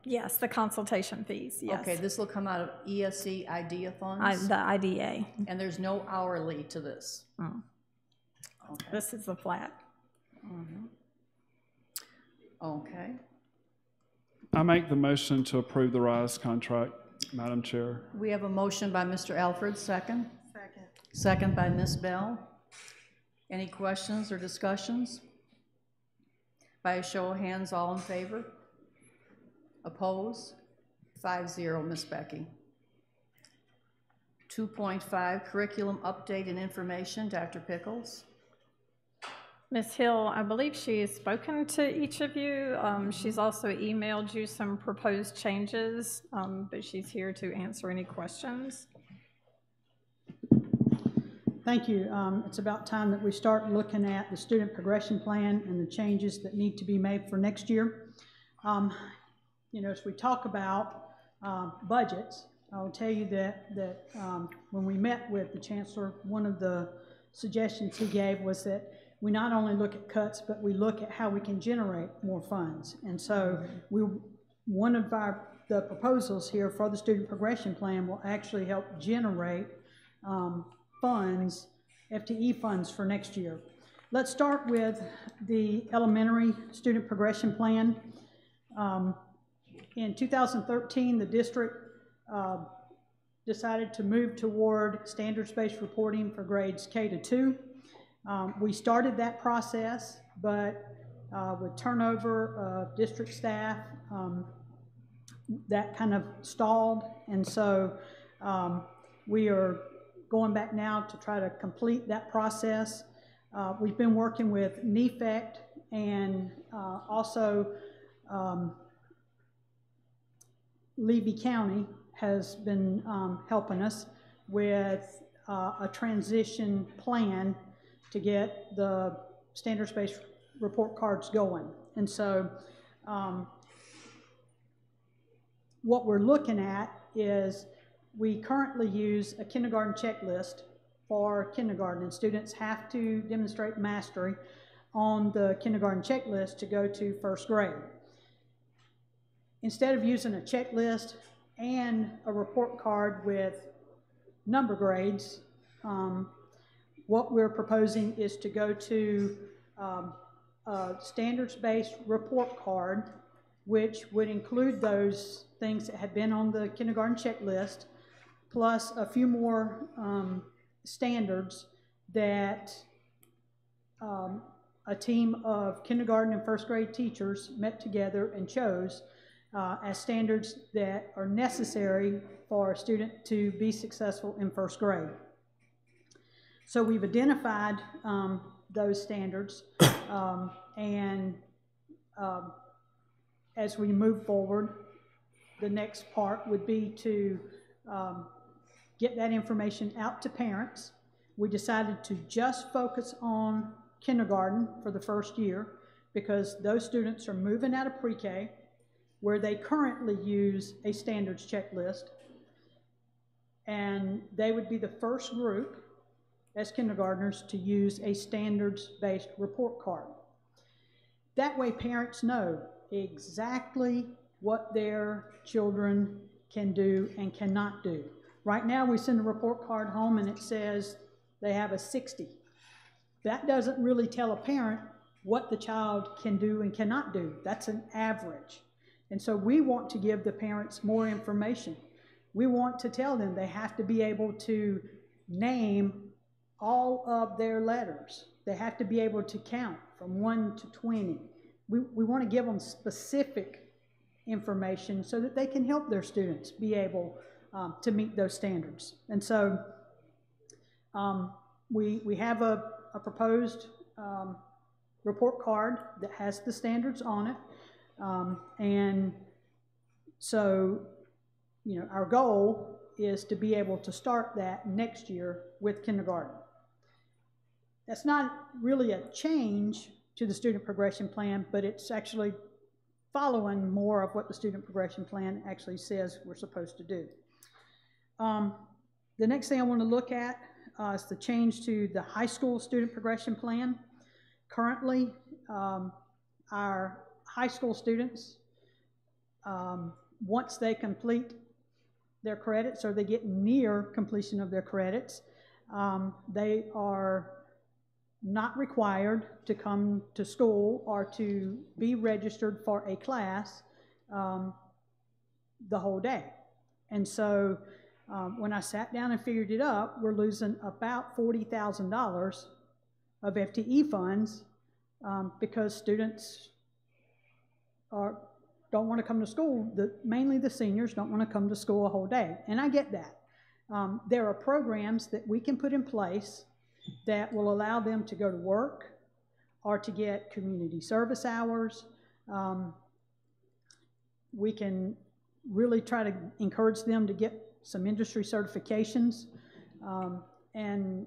K: Yes, the consultation fees, yes.
A: Okay, this will come out of ESC IDEA funds?
K: The IDA.
A: And there's no hourly to this?
K: Mm.
A: Okay.
K: This is the flat.
A: Mm-hmm. Okay.
E: I make the motion to approve the RISE contract, Madam Chair.
A: We have a motion by Mr. Alfred, second.
L: Second.
A: Second by Ms. Bell. Any questions or discussions? By a show of hands, all in favor? Opposed? 5-0, Ms. Becky. 2.5, curriculum update and information, Dr. Pickles.
K: Ms. Hill, I believe she has spoken to each of you. She's also emailed you some proposed changes, but she's here to answer any questions.
M: Thank you. It's about time that we start looking at the student progression plan and the changes that need to be made for next year. You know, as we talk about budgets, I'll tell you that when we met with the chancellor, one of the suggestions he gave was that we not only look at cuts, but we look at how we can generate more funds. And so one of the proposals here for the student progression plan will actually help generate funds, FTE funds for next year. Let's start with the elementary student progression plan. In 2013, the district decided to move toward standards-based reporting for grades K to 2. We started that process, but with turnover of district staff, that kind of stalled. And so we are going back now to try to complete that process. We've been working with NEFECT and also Levy County has been helping us with a transition plan to get the standards-based report cards going. And so what we're looking at is we currently use a kindergarten checklist for kindergarten, and students have to demonstrate mastery on the kindergarten checklist to go to first grade. Instead of using a checklist and a report card with number grades, what we're proposing is to go to a standards-based report card, which would include those things that had been on the kindergarten checklist, plus a few more standards that a team of kindergarten and first grade teachers met together and chose as standards that are necessary for a student to be successful in first grade. So we've identified those standards, and as we move forward, the next part would be to get that information out to parents. We decided to just focus on kindergarten for the first year because those students are moving out of pre-K, where they currently use a standards checklist, and they would be the first group as kindergartners to use a standards-based report card. That way parents know exactly what their children can do and cannot do. Right now we send a report card home and it says they have a 60. That doesn't really tell a parent what the child can do and cannot do. That's an average. And so we want to give the parents more information. We want to tell them they have to be able to name all of their letters. They have to be able to count from 1 to 20. We want to give them specific information so that they can help their students be able to meet those standards. And so we have a proposed report card that has the standards on it. And so our goal is to be able to start that next year with kindergarten. That's not really a change to the student progression plan, but it's actually following more of what the student progression plan actually says we're supposed to do. The next thing I want to look at is the change to the high school student progression plan. Currently, our high school students, once they complete their credits or they get near completion of their credits, they are not required to come to school or to be registered for a class the whole day. And so when I sat down and figured it up, we're losing about $40,000 of FTE funds because students don't want to come to school. Mainly the seniors don't want to come to school a whole day, and I get that. There are programs that we can put in place that will allow them to go to work or to get community service hours. We can really try to encourage them to get some industry certifications, and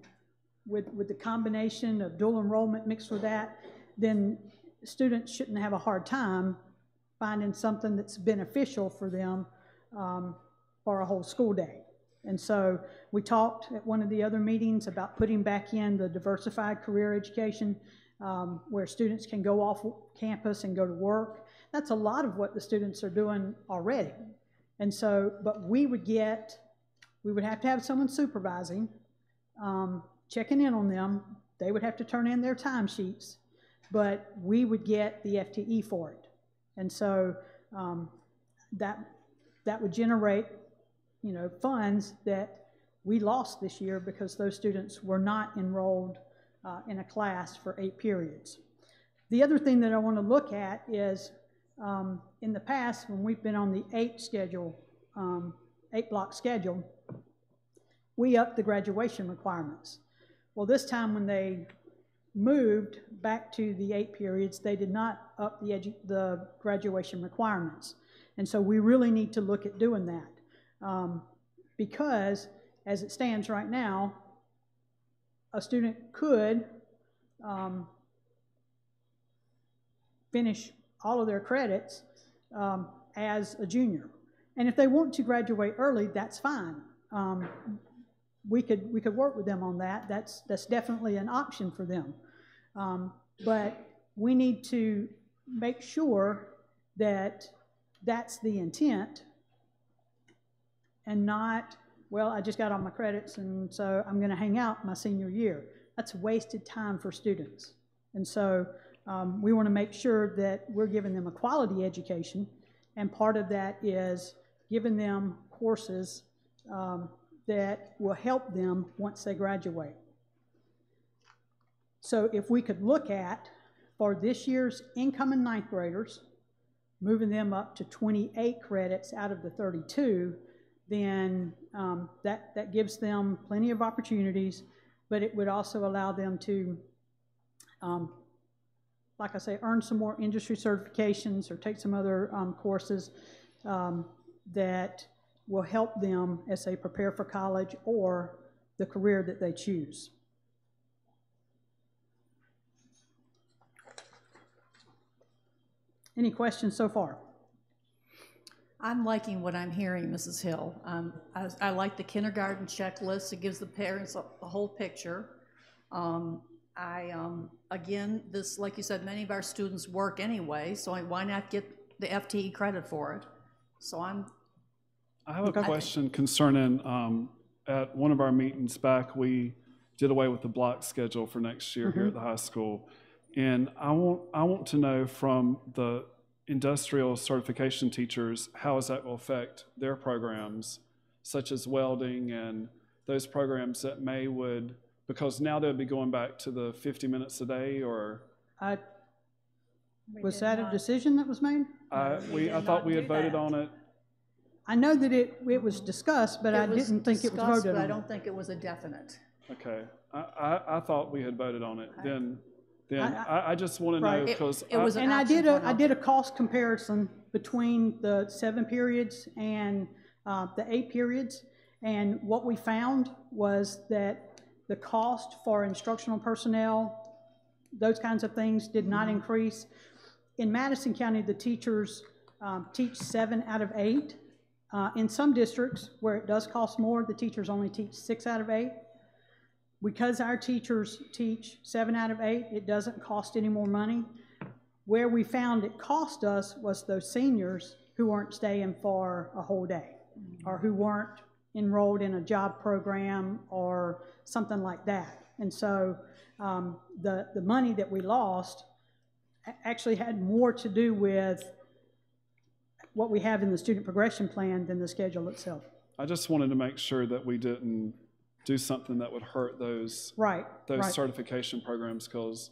M: with the combination of dual enrollment mixed with that, then students shouldn't have a hard time finding something that's beneficial for them for a whole school day. And so we talked at one of the other meetings about putting back in the diversified career education where students can go off campus and go to work. That's a lot of what the students are doing already. And so, but we would have to have someone supervising, checking in on them. They would have to turn in their timesheets, but we would get the FTE for it. And so that would generate funds that we lost this year because those students were not enrolled in a class for 8 periods. The other thing that I want to look at is in the past, when we've been on the 8-block schedule, we upped the graduation requirements. Well, this time when they moved back to the 8 periods, they did not up the graduation requirements. And so we really need to look at doing that. Because as it stands right now, a student could finish all of their credits as a junior. And if they want to graduate early, that's fine. We could work with them on that. That's definitely an option for them. But we need to make sure that that's the intent and not, well, I just got all my credits and so I'm going to hang out my senior year. That's wasted time for students. And so we want to make sure that we're giving them a quality education, and part of that is giving them courses that will help them once they graduate. So if we could look at, for this year's incoming 9th graders, moving them up to 28 credits out of the 32, then that gives them plenty of opportunities, but it would also allow them to, like I say, earn some more industry certifications or take some other courses that will help them as they prepare for college or the career that they choose. Any questions so far?
A: I'm liking what I'm hearing, Mrs. Hill. I like the kindergarten checklist. It gives the parents a whole picture. Again, this, like you said, many of our students work anyway, so why not get the FTE credit for it? So
E: I have a question concerning, at one of our meetings back, we did away with the block schedule for next year here at the high school. And I want to know from the industrial certification teachers, how is that will affect their programs, such as welding and those programs that because now they'll be going back to the 50 minutes a day, or?
M: Was that a decision that was made?
E: I thought we had voted on it.
M: I know that it was discussed, but I didn't think it was voted on.
A: But I don't think it was a definite.
E: Okay. I thought we had voted on it. Then I just want to know, because
M: it was, and I did a cost comparison between the 7 periods and the 8 periods. And what we found was that the cost for instructional personnel, those kinds of things, did not increase. In Madison County, the teachers teach 7 out of 8. In some districts where it does cost more, the teachers only teach 6 out of 8. Because our teachers teach 7 out of 8, it doesn't cost any more money. Where we found it cost us was those seniors who weren't staying for a whole day, or who weren't enrolled in a job program or something like that. And so the money that we lost actually had more to do with what we have in the student progression plan than the schedule itself.
E: I just wanted to make sure that we didn't do something that would hurt those certification programs, because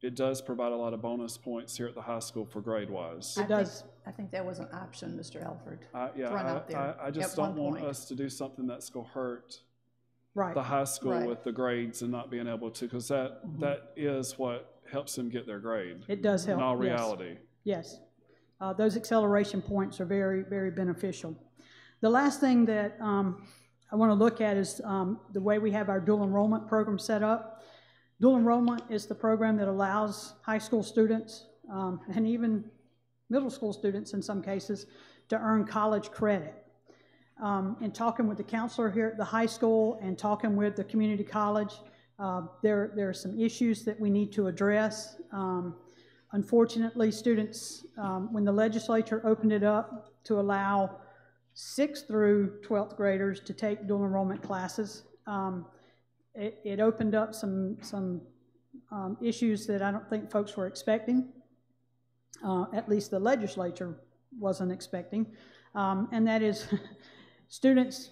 E: it does provide a lot of bonus points here at the high school for grade-wise.
M: It does.
A: I think that was an option, Mr. Alford.
E: I just don't want us to do something that's going to hurt
M: right.
E: the high school with the grades and not being able to, because that is what helps them get their grade.
M: It does help.
E: In all reality.
M: Yes. Those acceleration points are very, very beneficial. The last thing that I want to look at is the way we have our dual enrollment program set up. Dual enrollment is the program that allows high school students and even middle school students in some cases to earn college credit. In talking with the counselor here at the high school and talking with the community college, there are some issues that we need to address. Unfortunately, students, when the legislature opened it up to allow 6th through 12th graders to take dual enrollment classes, it opened up some issues that I don't think folks were expecting. At least the legislature wasn't expecting, and that is students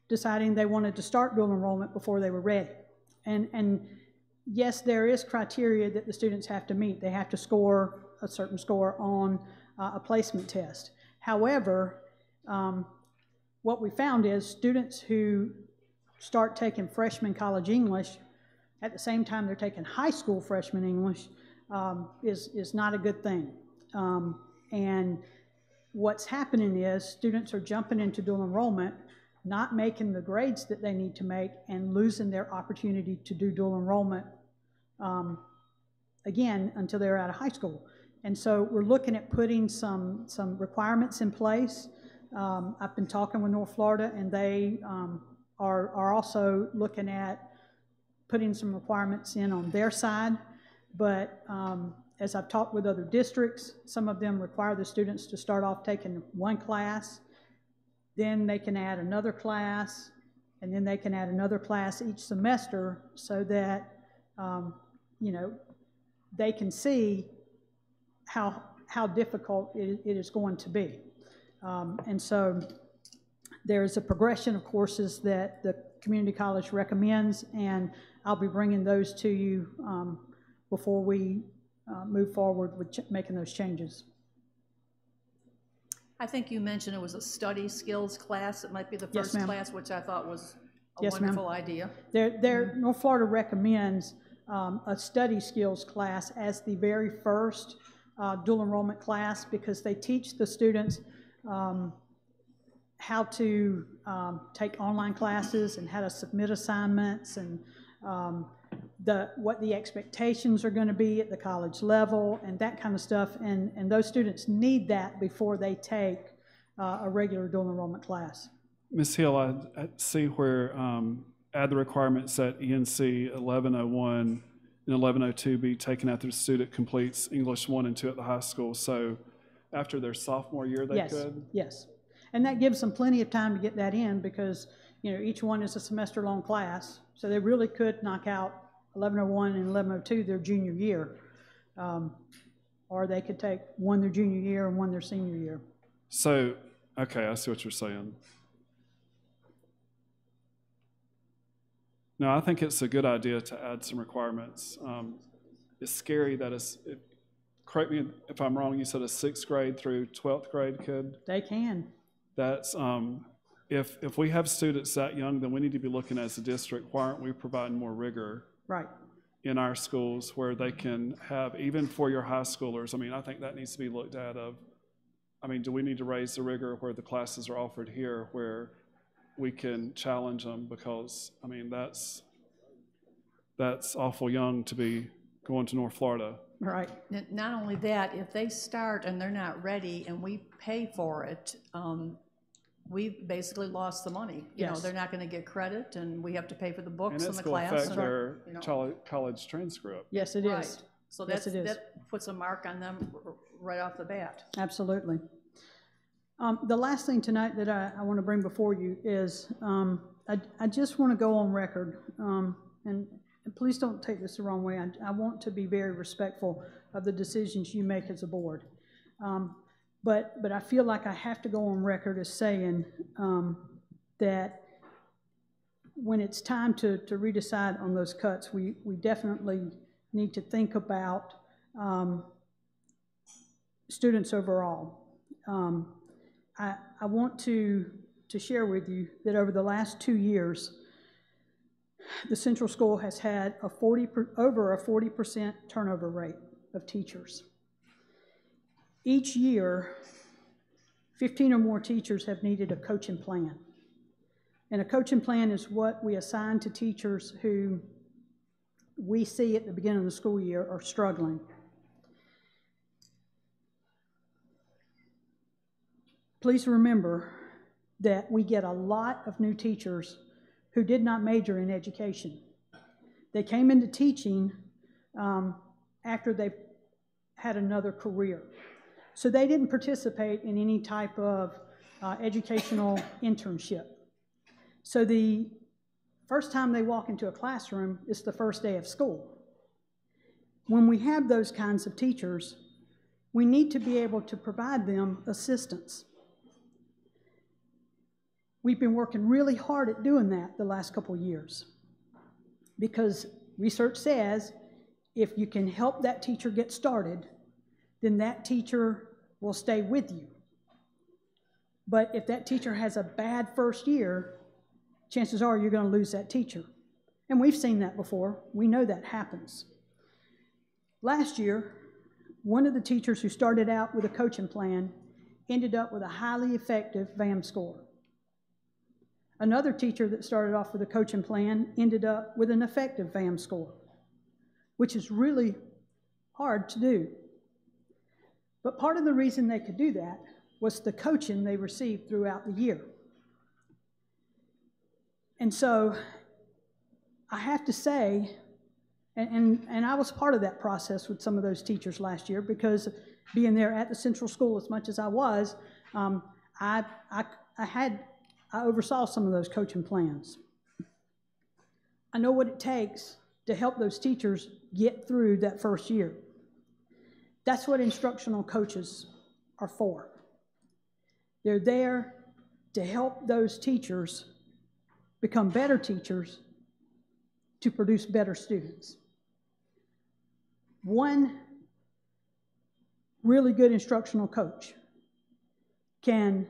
M: deciding they wanted to start dual enrollment before they were ready. And yes, there is criteria that the students have to meet. They have to score a certain score on a placement test. However, what we found is students who start taking freshman college English at the same time they're taking high school freshman English is not a good thing. And what's happening is students are jumping into dual enrollment, not making the grades that they need to make, and losing their opportunity to do dual enrollment again until they're out of high school. And so we're looking at putting some requirements in place. I've been talking with North Florida, and they are also looking at putting some requirements in on their side. But as I've talked with other districts, some of them require the students to start off taking one class, then they can add another class, and then they can add another class each semester, so that they can see how difficult it is going to be. And so there's a progression of courses that the community college recommends, and I'll be bringing those to you before we move forward with making those changes.
A: I think you mentioned it was a study skills class. It might be the first class, which I thought was a wonderful idea.
M: North Florida recommends a study skills class as the very first dual enrollment class, because they teach the students how to take online classes and how to submit assignments, and what the expectations are going to be at the college level and that kind of stuff. And those students need that before they take a regular dual enrollment class.
E: Ms. Hill, I see where add the requirements at ENC 1101 and 1102 be taken after the student completes English 1 and 2 at the high school. So after their sophomore year, they could?
M: Yes. And that gives them plenty of time to get that in, because each one is a semester-long class. So they really could knock out 1101 and 1102 their junior year. Or they could take one their junior year and one their senior year.
E: So, okay, I see what you're saying. No, I think it's a good idea to add some requirements. It's scary that correct me if I'm wrong, you said a 6th grade through 12th grade could?
M: They can.
E: That's, if we have students that young, then we need to be looking as a district, why aren't we providing more rigor in our schools where they can have, even for your high schoolers, I mean, I think that needs to be looked at of I mean, do we need to raise the rigor where the classes are offered here, where we can challenge them? Because, I mean, that's awful young to be going to North Florida.
A: Right. Not only that, if they start and they're not ready and we pay for it, we've basically lost the money. You know,
M: Yes.
A: they're not going to get credit, and we have to pay for the
E: And
A: books and
E: it's
A: the
E: going to
A: class.
E: affect
A: and,
E: their
A: you know.
E: college transcript.
M: Yes, it is.
A: Right. So
M: Yes, it is.
A: that puts a mark on them right off the bat.
M: Absolutely. The last thing tonight that I want to bring before you is I just want to go on record, and please don't take this the wrong way. I want to be very respectful of the decisions you make as a board. But I feel like I have to go on record as saying that when it's time to redecide on those cuts, we definitely need to think about students overall. I want to share with you that over the last 2 years, the Central School has had over a 40% turnover rate of teachers. Each year, 15 or more teachers have needed a coaching plan. And a coaching plan is what we assign to teachers who we see at the beginning of the school year are struggling. Please remember that we get a lot of new teachers who did not major in education. They came into teaching after they had another career. So they didn't participate in any type of educational internship. So the first time they walk into a classroom is the first day of school. When we have those kinds of teachers, we need to be able to provide them assistance. We've been working really hard at doing that the last couple of years because research says if you can help that teacher get started, then that teacher will stay with you. But if that teacher has a bad first year, chances are you're going to lose that teacher. And we've seen that before. We know that happens. Last year, one of the teachers who started out with a coaching plan ended up with a highly effective VAM score. Another teacher that started off with a coaching plan ended up with an effective VAM score, which is really hard to do. But part of the reason they could do that was the coaching they received throughout the year. And so I have to say, and I was part of that process with some of those teachers last year because being there at the Central School as much as I was, I oversaw some of those coaching plans. I know what it takes to help those teachers get through that first year. That's what instructional coaches are for. They're there to help those teachers become better teachers to produce better students. One really good instructional coach can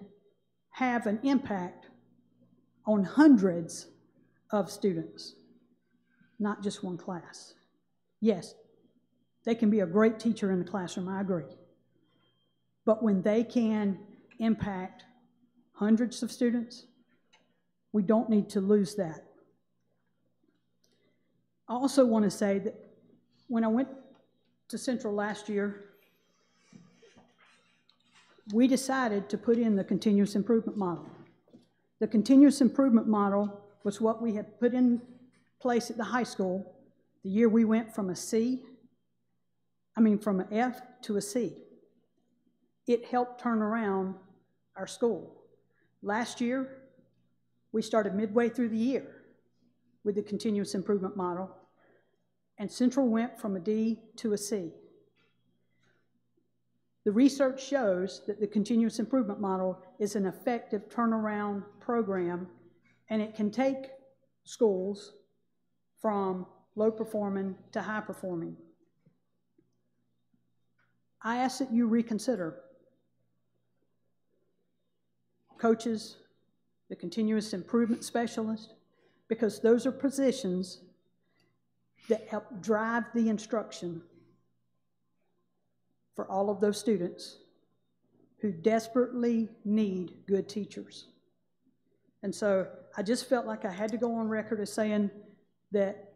M: have an impact on hundreds of students, not just one class. Yes, they can be a great teacher in the classroom, I agree. But when they can impact hundreds of students, we don't need to lose that. I also want to say that when I went to Central last year, we decided to put in the continuous improvement model. The continuous improvement model was what we had put in place at the high school the year we went from from an F to a C. It helped turn around our school. Last year, we started midway through the year with the continuous improvement model, and Central went from a D to a C. The research shows that the continuous improvement model is an effective turnaround program, and it can take schools from low performing to high performing. I ask that you reconsider coaches, the continuous improvement specialist, because those are positions that help drive the instruction for all of those students who desperately need good teachers. And so I just felt like I had to go on record as saying that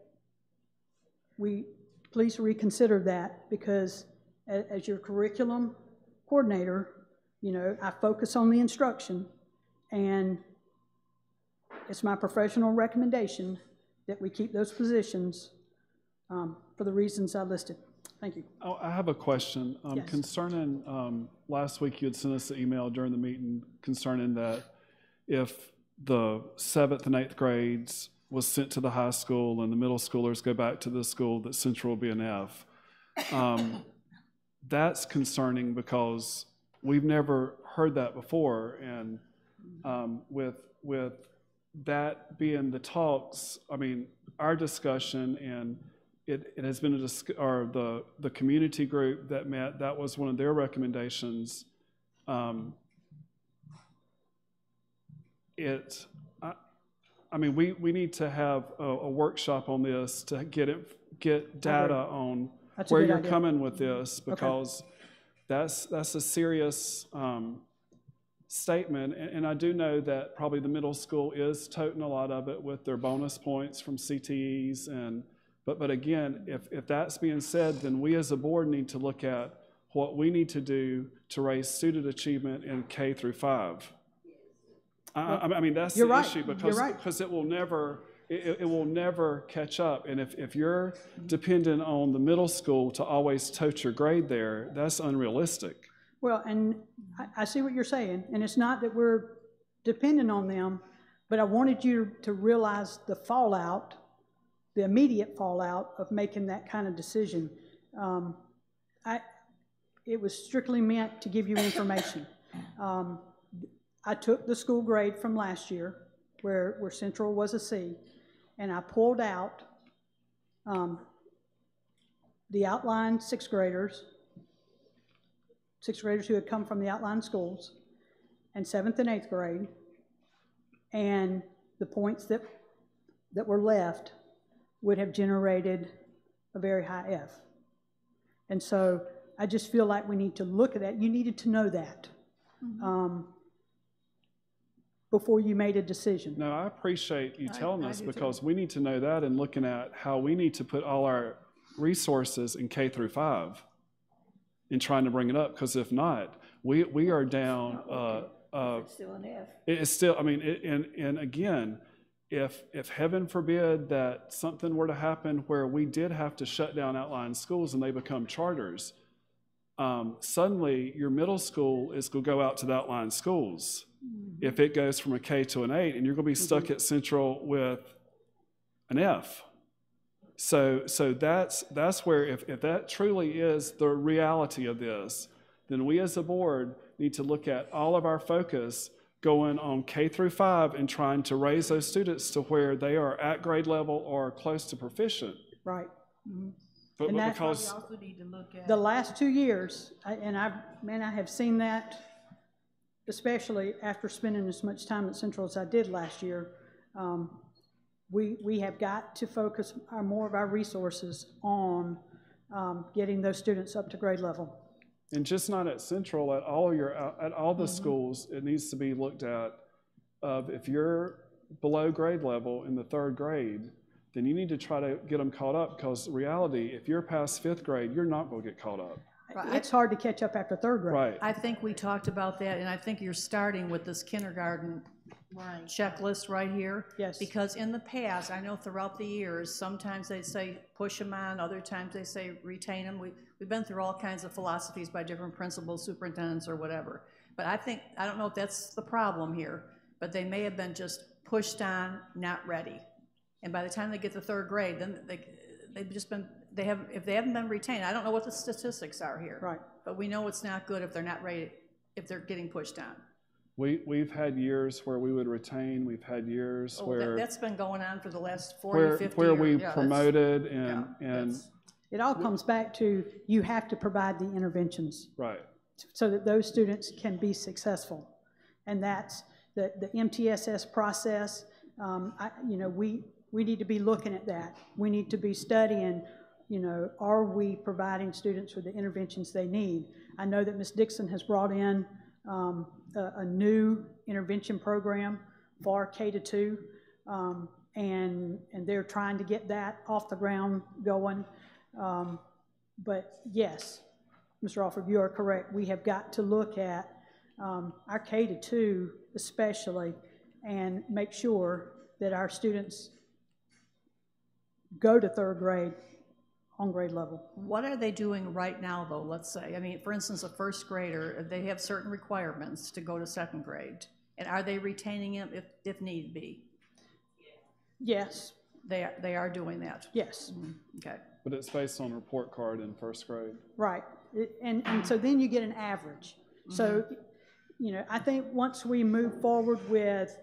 M: we please reconsider that, because as your curriculum coordinator, you know, I focus on the instruction, and it's my professional recommendation that we keep those positions for the reasons I listed. Thank you.
E: Oh, I have a question
M: Yes.
E: concerning, last week you had sent us an email during the meeting concerning that if the 7th and 8th grades was sent to the high school and the middle schoolers go back to the school, that Central will be an F. That's concerning because we've never heard that before, and with that being the talks, I mean, our discussion, and it has been the community group that met, that was one of their recommendations. I mean, we need to have a workshop on this to get data on where you're coming with this, because that's a serious statement. And I do know that probably the middle school is toting a lot of it with their bonus points from CTEs, but again, if that's being said, then we as a board need to look at what we need to do to raise student achievement in K through 5. I mean, that's the issue, because it will never catch up. And if you're dependent on the middle school to always tote your grade there, that's unrealistic.
M: Well, and I see what you're saying, and it's not that we're dependent on them, but I wanted you to realize the fallout, the immediate fallout of making that kind of decision. It was strictly meant to give you information. I took the school grade from last year, where Central was a C, and I pulled out the outline sixth graders who had come from the outline schools, and 7th and 8th grade, and the points that were left would have generated a very high F. And so I just feel like we need to look at that. You needed to know that. Before you made a decision.
E: No, I appreciate you telling us, because we need to know that and looking at how we need to put all our resources in K through 5 and trying to bring it up, because if not, we are down.
G: It's still an F.
E: It's still, I mean, and again, if heaven forbid that something were to happen where we did have to shut down outlying schools and they become charters, suddenly your middle school is going to go out to the outlying schools. If it goes from a K to an 8, and you're going to be stuck at Central with an F. So that's where, if that truly is the reality of this, then we as a board need to look at all of our focus going on K through 5 and trying to raise those students to where they are at grade level or close to proficient.
M: Right.
E: But
M: and
E: because
L: we also need to look at
M: the last 2 years, I have seen that, especially after spending as much time at Central as I did last year. We have got to focus more of our resources on getting those students up to grade level.
E: And just not at Central, at all the schools, it needs to be looked at. If you're below grade level in the 3rd grade, then you need to try to get them caught up, because reality, if you're past 5th grade, you're not going to get caught up.
M: Right. It's hard to catch up after 3rd grade.
E: Right.
A: I think we talked about that, and I think you're starting with this kindergarten checklist right here.
M: Yes.
A: Because in the past, I know throughout the years, sometimes they say push them on, other times they say retain them. We've been through all kinds of philosophies by different principals, superintendents, or whatever. But I don't know if that's the problem here, but they may have been just pushed on, not ready. And by the time they get to 3rd grade, then if they haven't been retained, I don't know what the statistics are here.
M: Right.
A: But we know it's not good if they're not ready, if they're getting pushed on.
E: We've had years where we would retain. We've had years where
A: that's been going on for the last 40, 50
E: where
A: years.
E: we promoted and
M: it all comes back to you have to provide the interventions.
E: Right.
M: So that those students can be successful. And that's the MTSS process. We need to be looking at that. We need to be studying, are we providing students with the interventions they need? I know that Ms. Dixon has brought in a new intervention program for K-2, and they're trying to get that off the ground going. But yes, Mr. Alford, you are correct. We have got to look at our K-2 especially and make sure that our students go to third grade on grade level.
A: What are they doing right now, though, let's say? I mean, for instance, a first grader, they have certain requirements to go to second grade. And are they retaining them if need be?
M: Yes.
A: They are doing that?
M: Yes.
A: Okay.
E: But it's based on report card in first grade.
M: Right. And so then you get an average. So, you know, I think once we move forward with,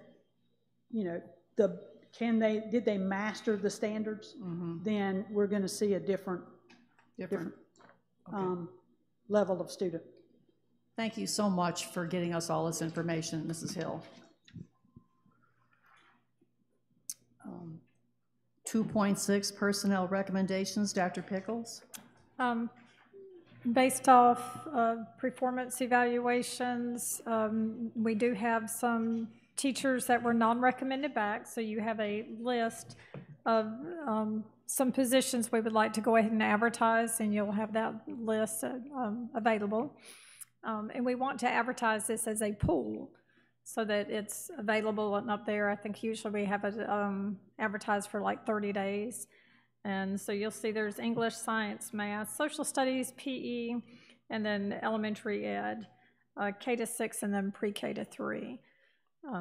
M: you know, did they master the standards? Then we're going to see a different level of student.
A: Thank you so much for getting us all this information, Mrs. Hill. 2.6 personnel recommendations, Dr. Pickles.
K: Based off of performance evaluations, we do have some teachers that were non-recommended back, so you have a list of some positions we would like to go ahead and advertise, and you'll have that list available. And we want to advertise this as a pool so that it's available and up there. I think usually we have it advertised for like 30 days. And so you'll see there's English, science, math, social studies, PE, and then elementary ed, K-6, and then pre-K to 3.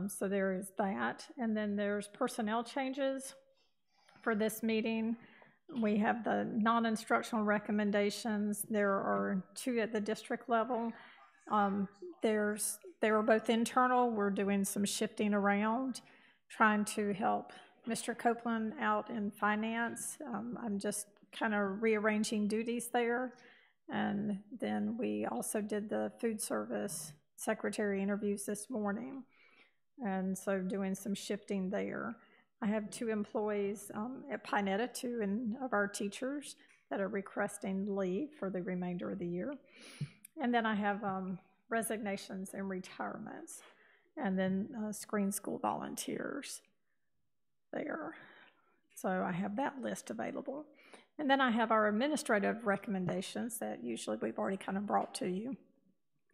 K: So there is that. And then there's personnel changes for this meeting. We have the non-instructional recommendations. There are 2 at the district level. They were both internal. We're doing some shifting around, trying to help Mr. Copeland out in finance. I'm just kind of rearranging duties there. And then we also did the food service secretary interviews this morning. And so doing some shifting there. I have 2 employees at Pinetta, 2 of our teachers that are requesting leave for the remainder of the year. And then I have resignations and retirements, and then screen school volunteers there. So I have that list available. And then I have our administrative recommendations that usually we've already kind of brought to you.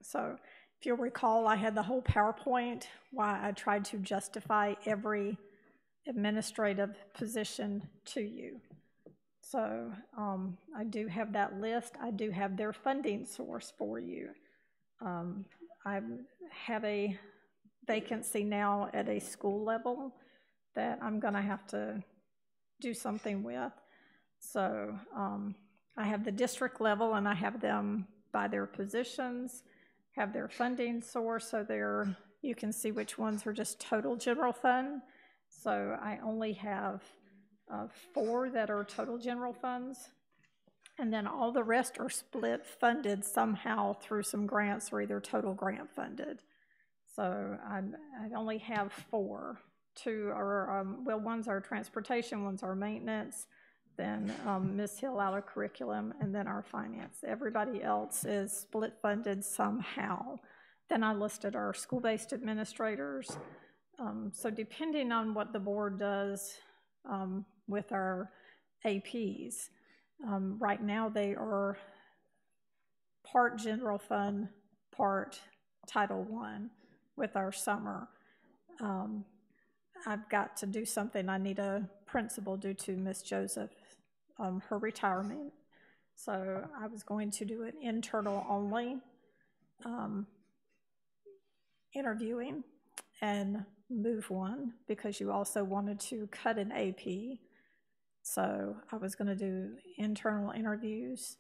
K: So if you'll recall, I had the whole PowerPoint why I tried to justify every administrative position to you. So I do have that list. I do have their funding source for you. I have a vacancy now at a school level that I'm going to have to do something with. So I have the district level, and I have them by their positions, have their funding source, so you can see which ones are just total general fund. So I only have 4 that are total general funds, and then all the rest are split funded somehow through some grants or either total grant funded. So I only have 4. 2 are, well, one's our transportation, one's our maintenance, then Ms. Hill out of curriculum, and then our finance. Everybody else is split funded somehow. Then I listed our school-based administrators. So depending on what the board does with our APs, right now they are part general fund, part Title I with our summer. I've got to do something. I need a principal due to Miss Joseph, her retirement. So I was going to do an internal only interviewing and move one because you also wanted to cut an AP. So I was going to do internal interviews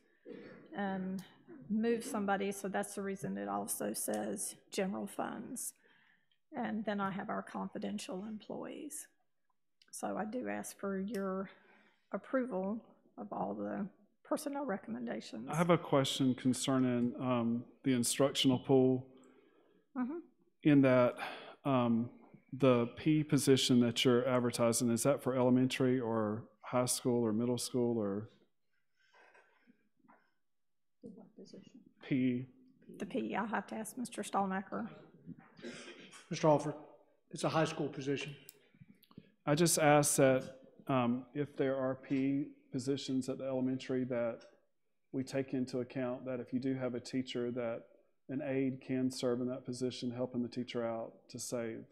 K: and move somebody. So that's the reason it also says general funds. And then I have our confidential employees. So I do ask for your approval of all the personnel recommendations.
E: I have a question concerning the instructional pool. In that the P position that you're advertising, is that for elementary or high school or middle school or?
A: What position?
E: P
K: The PE, I'll have to ask Mr. Stallmacher.
N: Mr. Alford, it's a high school position.
E: I just ask that if there are PE positions at the elementary, that we take into account that if you do have a teacher, that an aide can serve in that position, helping the teacher out to save.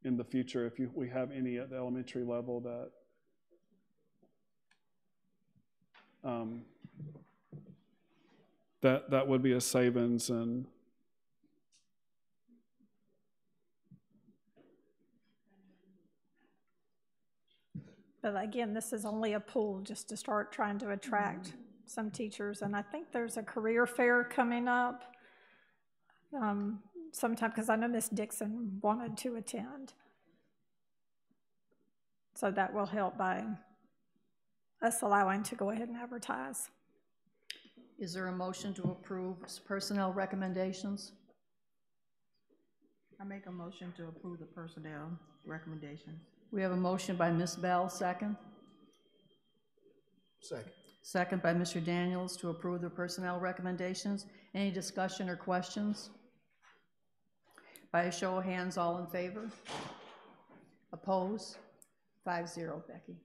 E: In the future, if we have any at the elementary level, that would be a savings. And
K: but again, this is only a pool just to start trying to attract some teachers. And I think there's a career fair coming up sometime, because I know Miss Dixon wanted to attend. So that will help by us allowing to go ahead and advertise.
A: Is there a motion to approve personnel recommendations?
C: I make a motion to approve the personnel recommendations.
A: We have a motion by Ms. Bell, second.
N: Second.
A: Second by Mr. Daniels to approve the personnel recommendations. Any discussion or questions? By a show of hands, all in favor? Oppose? 5-0, Becky.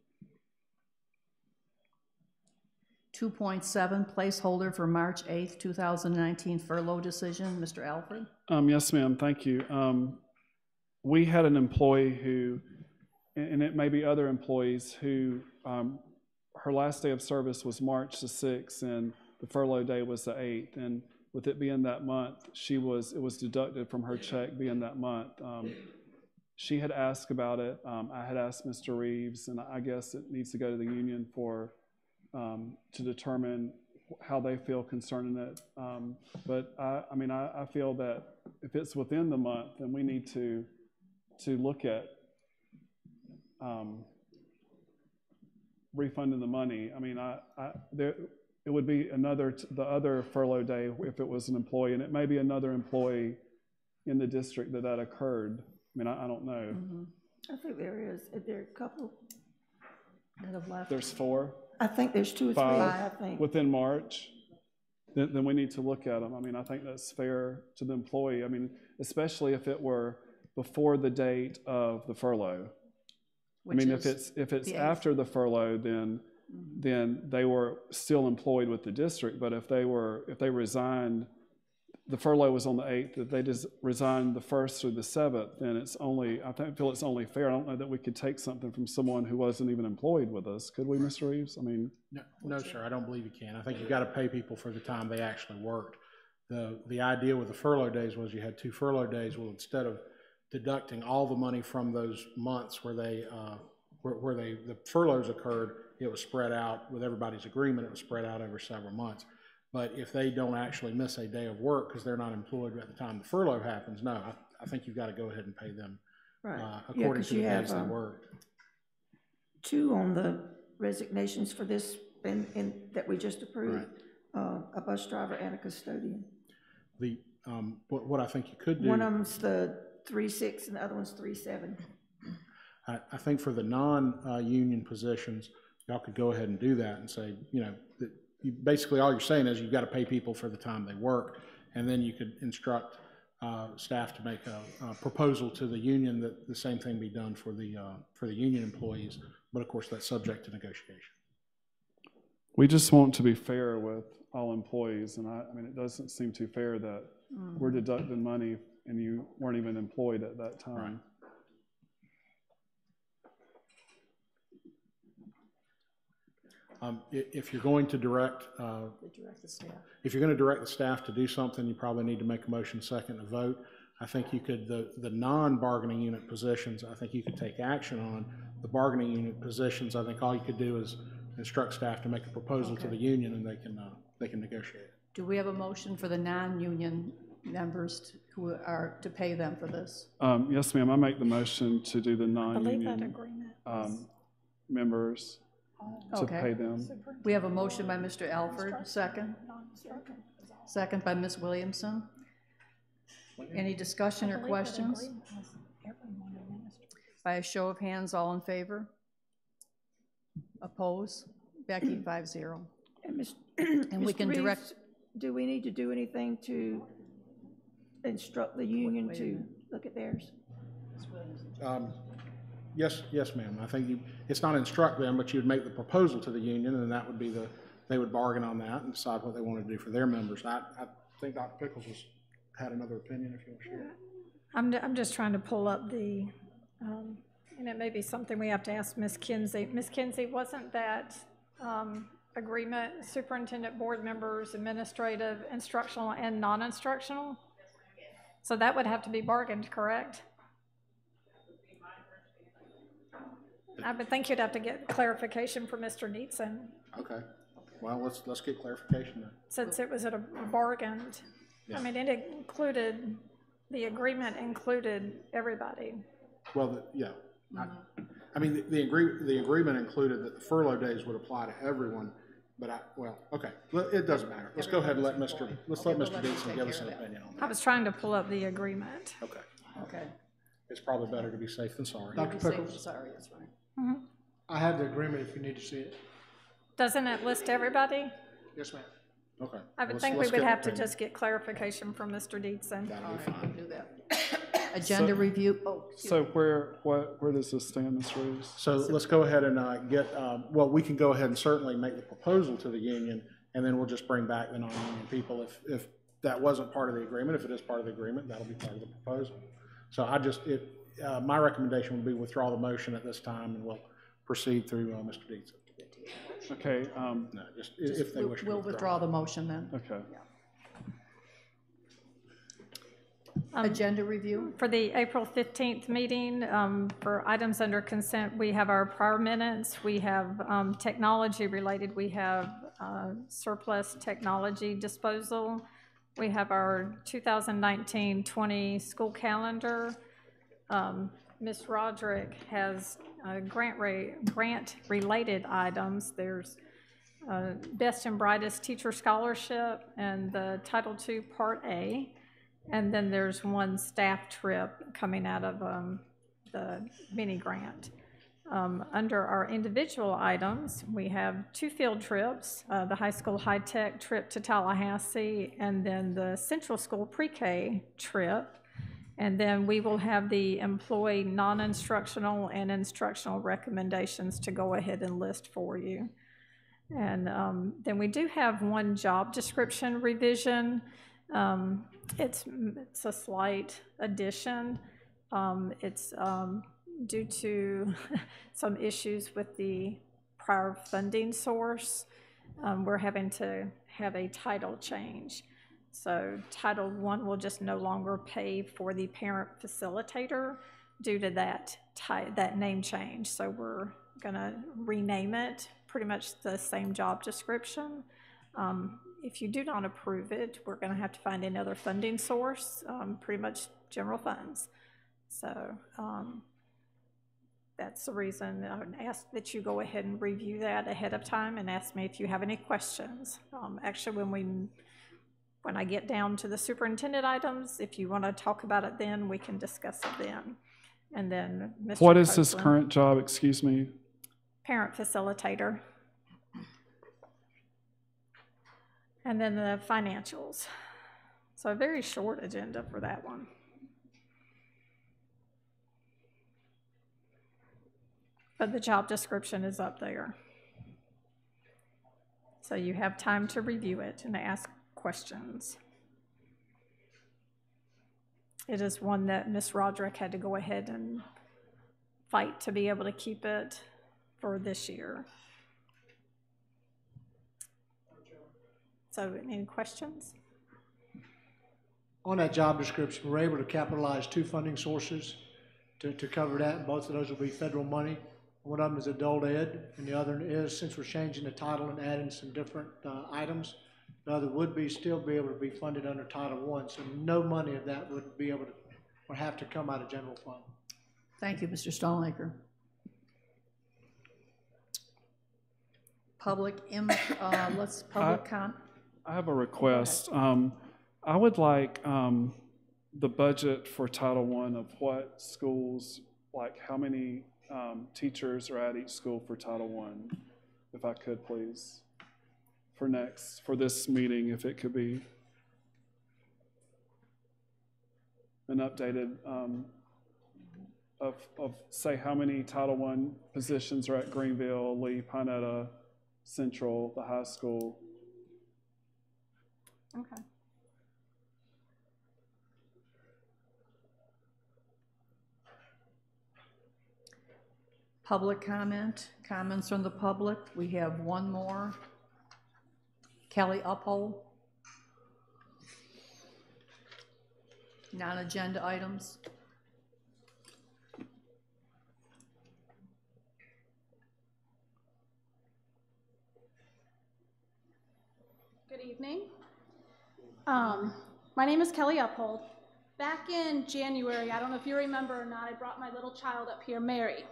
A: 2.7, placeholder for March 8th, 2019 furlough decision. Mr. Alford?
E: Yes, ma'am. Thank you. We had an employee who, and it may be other employees, who her last day of service was March the 6th, and the furlough day was the 8th. And with it being that month, it was deducted from her check being that month. She had asked about it. I had asked Mr. Reeves, and I guess it needs to go to the union to determine how they feel concerning it. But I feel that if it's within the month, then we need to look at refunding the money. It would be the other furlough day if it was an employee, and it may be another employee in the district that occurred. I don't know.
G: Mm-hmm. I think there is. There are a couple that have left.
E: There's 4.
G: I think there's 2 or 3. I think
E: within March. Then we need to look at them. I think that's fair to the employee. Especially if it were before the date of the furlough. If it's after the furlough, then they were still employed with the district. But if they resigned, the furlough was on the 8th. If they just resigned the 1st through the 7th, then I feel it's only fair. I don't know that we could take something from someone who wasn't even employed with us. Could we, Mr. Reeves?
D: No, sir. I don't believe you can. I think you've got to pay people for the time they actually worked. The idea with the furlough days was you had 2 furlough days. Well, instead of deducting all the money from those months where the furloughs occurred, it was spread out with everybody's agreement. It was spread out over several months. But if they don't actually miss a day of work because they're not employed at the time the furlough happens, no, I think you've got to go ahead and pay them according to the days they worked. 2 on the resignations for this that we just approved, right. A bus driver and a custodian. What I think you could do. One of them's the 3.6 and the other one's 3.7. I think for the non-union positions, y'all could go ahead and do that and say, that basically all you're saying is you've got to pay people for the time they work, and then you could instruct staff to make a proposal to the union that the same thing be done for the union employees, but of course that's subject to negotiation.
E: We just want to be fair with all employees, and it doesn't seem too fair that we're deducting money and you weren't even employed at that time. Right. If you're going to direct
A: the staff.
D: If you're going to direct the staff to do something, you probably need to make a motion, second, and vote. I think you could, the non-bargaining unit positions, I think you could take action on. The bargaining unit positions, I think all you could do is instruct staff to make a proposal to the union, and they can negotiate.
A: Do we have a motion for the non-union members who are to pay them for this?
E: Yes, ma'am. I make the motion to do the non-union members. To pay them.
A: We have a motion by Mr. Alford, second. Second by Ms. Williamson. Any discussion or questions? By a show of hands, all in favor? Oppose? Becky, 5-0.
G: And
A: And we can direct.
G: Do we need to do anything to instruct the union to look at theirs?
D: Yes, ma'am. I think it's not instruct them, but you'd make the proposal to the union, and that would be they would bargain on that and decide what they want to do for their members. I think Dr. Pickles had another opinion, if you want to share.
K: I'm just trying to pull up the, and it may be something we have to ask Ms. Kinsey. Ms. Kinsey, wasn't that agreement superintendent, board members, administrative, instructional, and non-instructional? So that would have to be bargained, correct? I would think you'd have to get clarification from Mr. Dietzen.
D: Okay. Well, let's get clarification then.
K: Since it was at a bargained,
D: Yeah.
K: I mean, the agreement included everybody.
D: Well, yeah. I mean, the agreement included that the furlough days would apply to everyone, but okay. It doesn't matter. Let's go ahead and let Mr. Dietzen give us an opinion on that.
K: I was trying to pull up the agreement.
D: Okay.
A: Okay.
D: It's probably better to be safe than sorry.
N: Dr. Pickles?
A: Sorry, that's right.
K: Mm-hmm.
N: I have the agreement if you need to see it.
K: Doesn't it list everybody?
N: Yes, ma'am.
D: Okay.
K: I would think we would have to just get clarification from Mr. Dietzen.
A: All right, we'll do that. Agenda review.
E: So where does this stand, Ms. Reeves?
D: So let's go ahead and we can go ahead and certainly make the proposal to the union, and then we'll just bring back the non-union people. If that wasn't part of the agreement, if it is part of the agreement, that'll be part of the proposal. So my recommendation would be withdraw the motion at this time, and we'll proceed through Mr. Dietzen.
E: Okay.
D: No, just if they wish to
A: We'll withdraw the motion then.
E: Okay.
A: Agenda review.
K: For the April 15th meeting, for items under consent, we have our prior minutes, we have technology related, we have surplus technology disposal, we have our 2019-20 school calendar. Ms. Roderick has grant-related items. There's Best and Brightest Teacher Scholarship and the Title II Part A. And then there's one staff trip coming out of the mini grant. Under our individual items, we have 2 field trips, the high school high-tech trip to Tallahassee, and then the central school pre-K trip. And then we will have the employee non-instructional and instructional recommendations to go ahead and list for you. And then we do have one job description revision. It's a slight addition. It's due to some issues with the prior funding source. We're having to have a title change. So Title I will just no longer pay for the parent facilitator due to that name change. So we're gonna rename it pretty much the same job description. If you do not approve it, we're gonna have to find another funding source, pretty much general funds. So that's the reason I would ask that you go ahead and review that ahead of time and ask me if you have any questions. Actually, when I get down to the superintendent items, if you want to talk about it then, we can discuss it then. And then Mr.
E: What is this
K: Copeland,
E: current job, excuse me?
K: parent facilitator. And then the financials. So a very short agenda for that one. But the job description is up there. So you have time to review it and ask questions. It is one that Ms. Roderick had to go ahead and fight to be able to keep it for this year. So any questions?
N: On that job description, we're able to capitalize 2 funding sources to cover that. Both of those will be federal money. One of them is adult ed, and the other is, since we're changing the title and adding some different items, the other would still be able to be funded under Title I. So no money of that would be able to, or have to come out of general fund.
A: Thank you, Mr. Stallnaker. Public comment.
E: I have a request. I would like the budget for Title I of what schools, like how many teachers are at each school for Title I. if I could, please, for this meeting, if it could be an updated of say how many Title I positions are at Greenville, Lee, Pinetta, Central, the high school.
K: Okay.
A: Public comment, comments from the public. We have one more. Kelly Uphold. Non-agenda items.
O: Good evening. My name is Kelly Uphold. Back in January, I don't know if you remember or not, I brought my little child up here, Mary.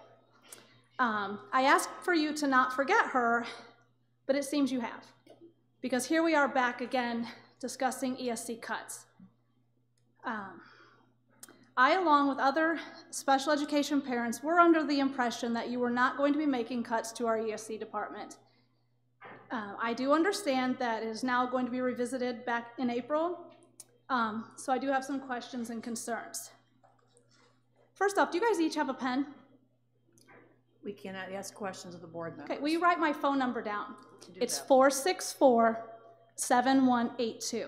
O: I asked for you to not forget her, but it seems you have, because here we are back again discussing ESC cuts. I, along with other special education parents, were under the impression that you were not going to be making cuts to our ESC department. I do understand that it is now going to be revisited back in April, so I do have some questions and concerns. First off, do you guys each have a pen?
A: We cannot ask questions of the board members.
O: Okay, will you write my phone number down? It's
A: that.
O: 464-7182.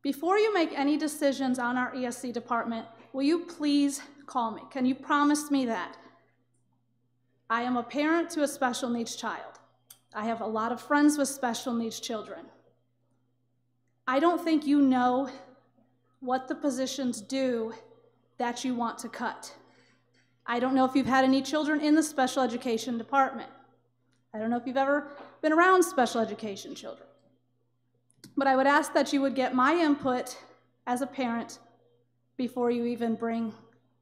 O: Before you make any decisions on our ESC department, will you please call me? Can you promise me that? I am a parent to a special needs child. I have a lot of friends with special needs children. I don't think you know what the positions do that you want to cut. I don't know if you've had any children in the special education department. I don't know if you've ever been around special education children. But I would ask that you would get my input as a parent before you even bring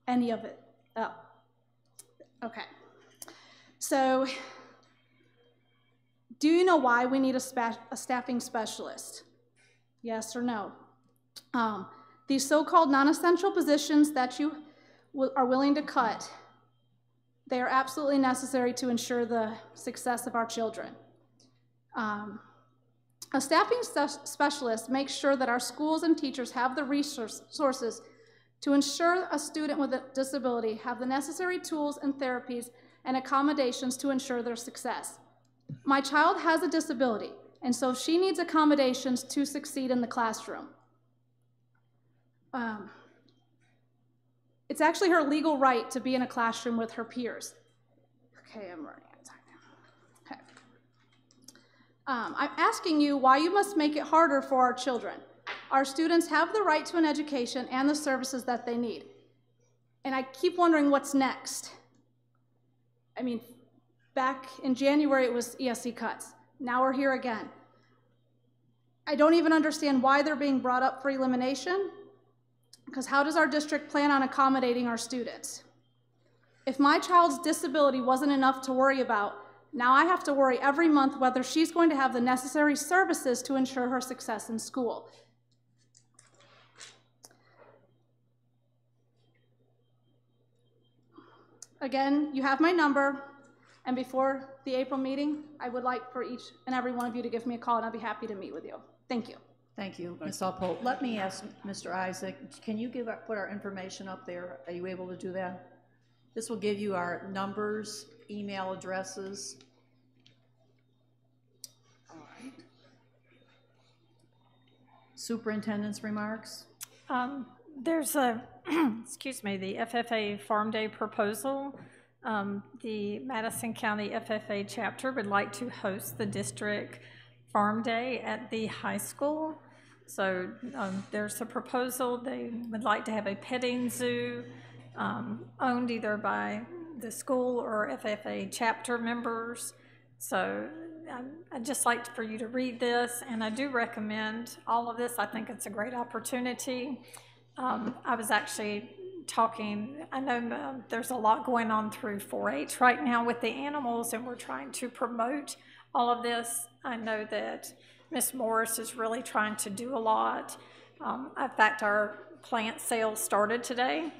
O: any of it up. Okay. So, do you know why we need a staffing specialist? Yes or no? These so-called non-essential positions that you are willing to cut, they are absolutely necessary to ensure the success of our children. A staffing specialist makes sure that our schools and teachers have the resources to ensure a student with a disability have the necessary tools and therapies and accommodations to ensure their success. My child has a disability, and so she needs accommodations to succeed in the classroom. It's actually her legal right to be in a classroom with her peers. Okay, I'm running out of time now. Okay. I'm asking you why you must make it harder for our children. Our students have the right to an education and the services that they need. And I keep wondering what's next. I mean, back in January it was ESC cuts. Now we're here again. I don't even understand why they're being brought up for elimination, because how does our district plan on accommodating our students? If my child's disability wasn't enough to worry about, now I have to worry every month whether she's going to have the necessary services to ensure her success in school. Again, you have my number, and before the April meeting, I would like for each and every one of you to give me a call, and I'll be happy to meet with you. Thank you.
A: Thank you, Ms. Upholt. Let me ask Mr. Isaac, can you put our information up there? Are you able to do that? This will give you our numbers, email addresses. All right. Superintendent's remarks?
K: There's a, excuse me, the FFA Farm Day proposal. The Madison County FFA chapter would like to host the district Farm Day at the high school. So there's a proposal. They would like to have a petting zoo owned either by the school or FFA chapter members. So I'd just like for you to read this, and I do recommend all of this. I think it's a great opportunity. I was actually talking, I know there's a lot going on through 4-H right now with the animals, and we're trying to promote all of this. I know that Ms. Morris is really trying to do a lot. In fact, our plant sale started today.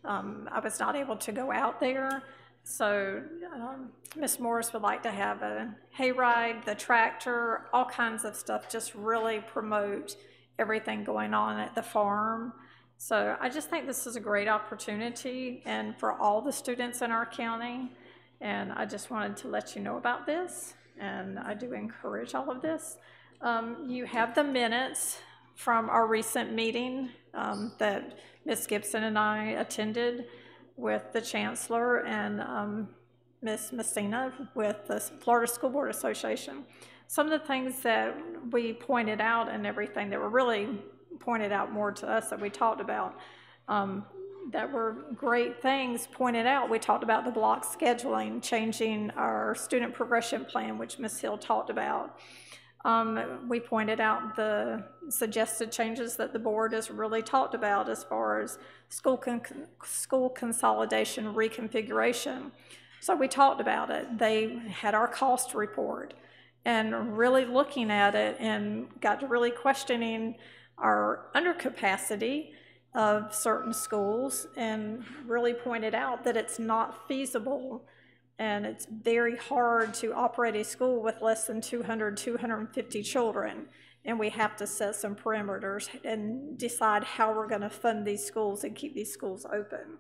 K: I was not able to go out there, So Ms. Morris would like to have a hayride, the tractor, all kinds of stuff, just really promote everything going on at the farm. So I just think this is a great opportunity and for all the students in our county. And I just wanted to let you know about this. And I do encourage all of this. You have the minutes from our recent meeting that Ms. Gibson and I attended with the Chancellor and Ms. Messina with the Florida School Board Association. Some of the things that we pointed out and everything that were really pointed out more to us that we talked about that were great things pointed out. We talked about the block scheduling, changing our student progression plan, which Ms. Hill talked about. We pointed out the suggested changes that the board has really talked about as far as school consolidation reconfiguration. So we talked about it. They had our cost report and really looking at it and got to really questioning our undercapacity of certain schools and really pointed out that it's not feasible and it's very hard to operate a school with less than 200, 250 children. And we have to set some parameters and decide how we're going to fund these schools and keep these schools open.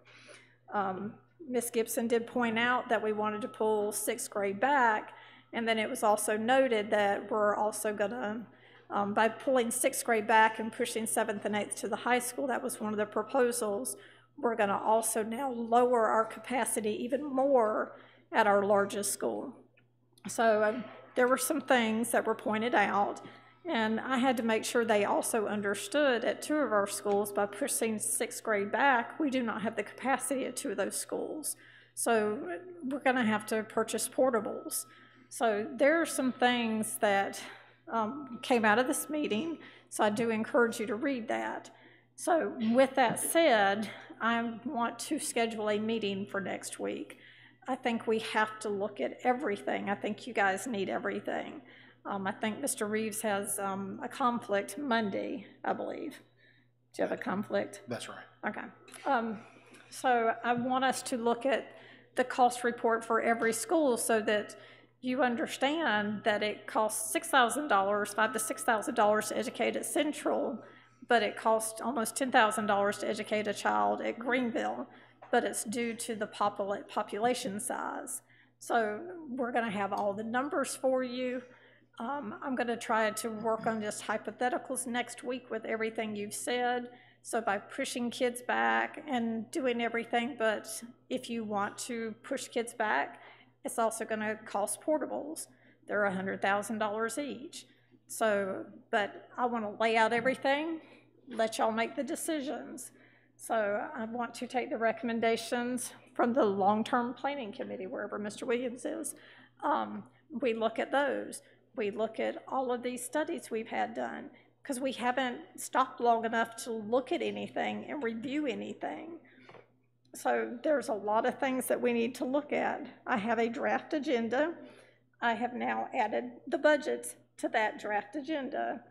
K: Ms. Gibson did point out that we wanted to pull 6th grade back, and then it was also noted that we're also going to, by pulling 6th grade back and pushing 7th and 8th to the high school, that was one of the proposals, we're going to also now lower our capacity even more at our largest school. So there were some things that were pointed out, and I had to make sure they also understood at 2 of our schools by pushing 6th grade back, we do not have the capacity at 2 of those schools. So we're going to have to purchase portables. So there are some things that came out of this meeting, so I do encourage you to read that. So with that said, I want to schedule a meeting for next week. I think we have to look at everything. I think you guys need everything. I think Mr. Reeves has a conflict Monday, I believe. Do you have a conflict?
D: That's right.
K: Okay. So I want us to look at the cost report for every school so that you understand that it costs $6,000, $5,000 to $6,000 to educate at Central, but it costs almost $10,000 to educate a child at Greenville, but it's due to the population size. So we're going to have all the numbers for you. I'm going to try to work on just hypotheticals next week with everything you've said. So by pushing kids back and doing everything, but if you want to push kids back, it's also going to cost portables. They're $100,000 each. So, but I want to lay out everything, let y'all make the decisions. So I want to take the recommendations from the long-term planning committee, wherever Mr. Williams is. We look at those. We look at all of these studies we've had done because we haven't stopped long enough to look at anything and review anything. So there's a lot of things that we need to look at. I have a draft agenda. I have now added the budgets to that draft agenda.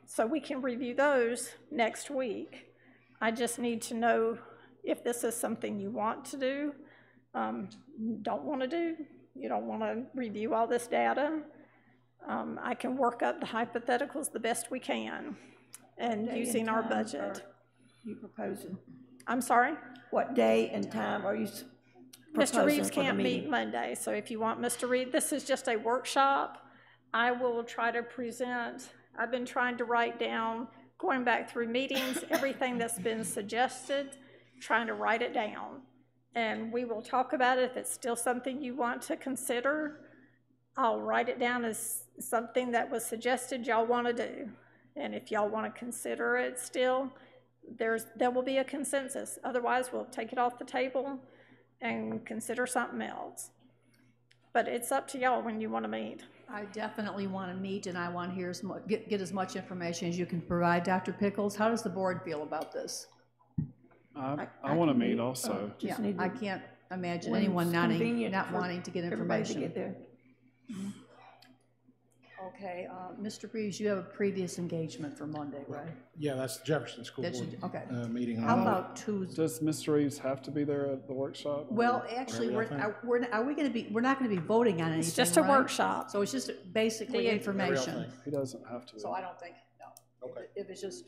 K: So we can review those next week. I just need to know if this is something you want to do, don't want to do. You don't want to review all this data. I can work up the hypotheticals the best we can and using our budget.
G: You proposing?
K: I'm sorry?
G: What day and time are you proposing?
K: Mr. Reeves can't meet Monday, so if you want Mr. Reeves, this is just a workshop. I will try to present. I've been trying to write down, going back through meetings, everything that's been suggested, trying to write it down. And we will talk about it. If it's still something you want to consider, I'll write it down as something that was suggested y'all want to do. And if y'all want to consider it still, there will be a consensus. Otherwise, we'll take it off the table and consider something else. But it's up to y'all when you want to meet.
A: I definitely want to meet, and I want to hear get as much information as you can provide. Dr. Pickles, how does the board feel about this?
E: I want to meet also.
A: Yeah, I can't imagine anyone not wanting to get information.
G: To get there.
A: Okay, Mr. Reeves, you have a previous engagement for Monday, right?
D: Yeah, that's the Jefferson School
A: That's
D: Board
A: okay.
D: Meeting.
A: How about Tuesday?
E: Does Mr. Reeves have to be there at the workshop?
A: Well, actually, we're not gonna be voting on anything,
K: It's just a
A: right?
K: workshop.
A: So it's just basically information.
E: He doesn't have to.
A: So I don't think, no.
D: Okay.
A: If it's just,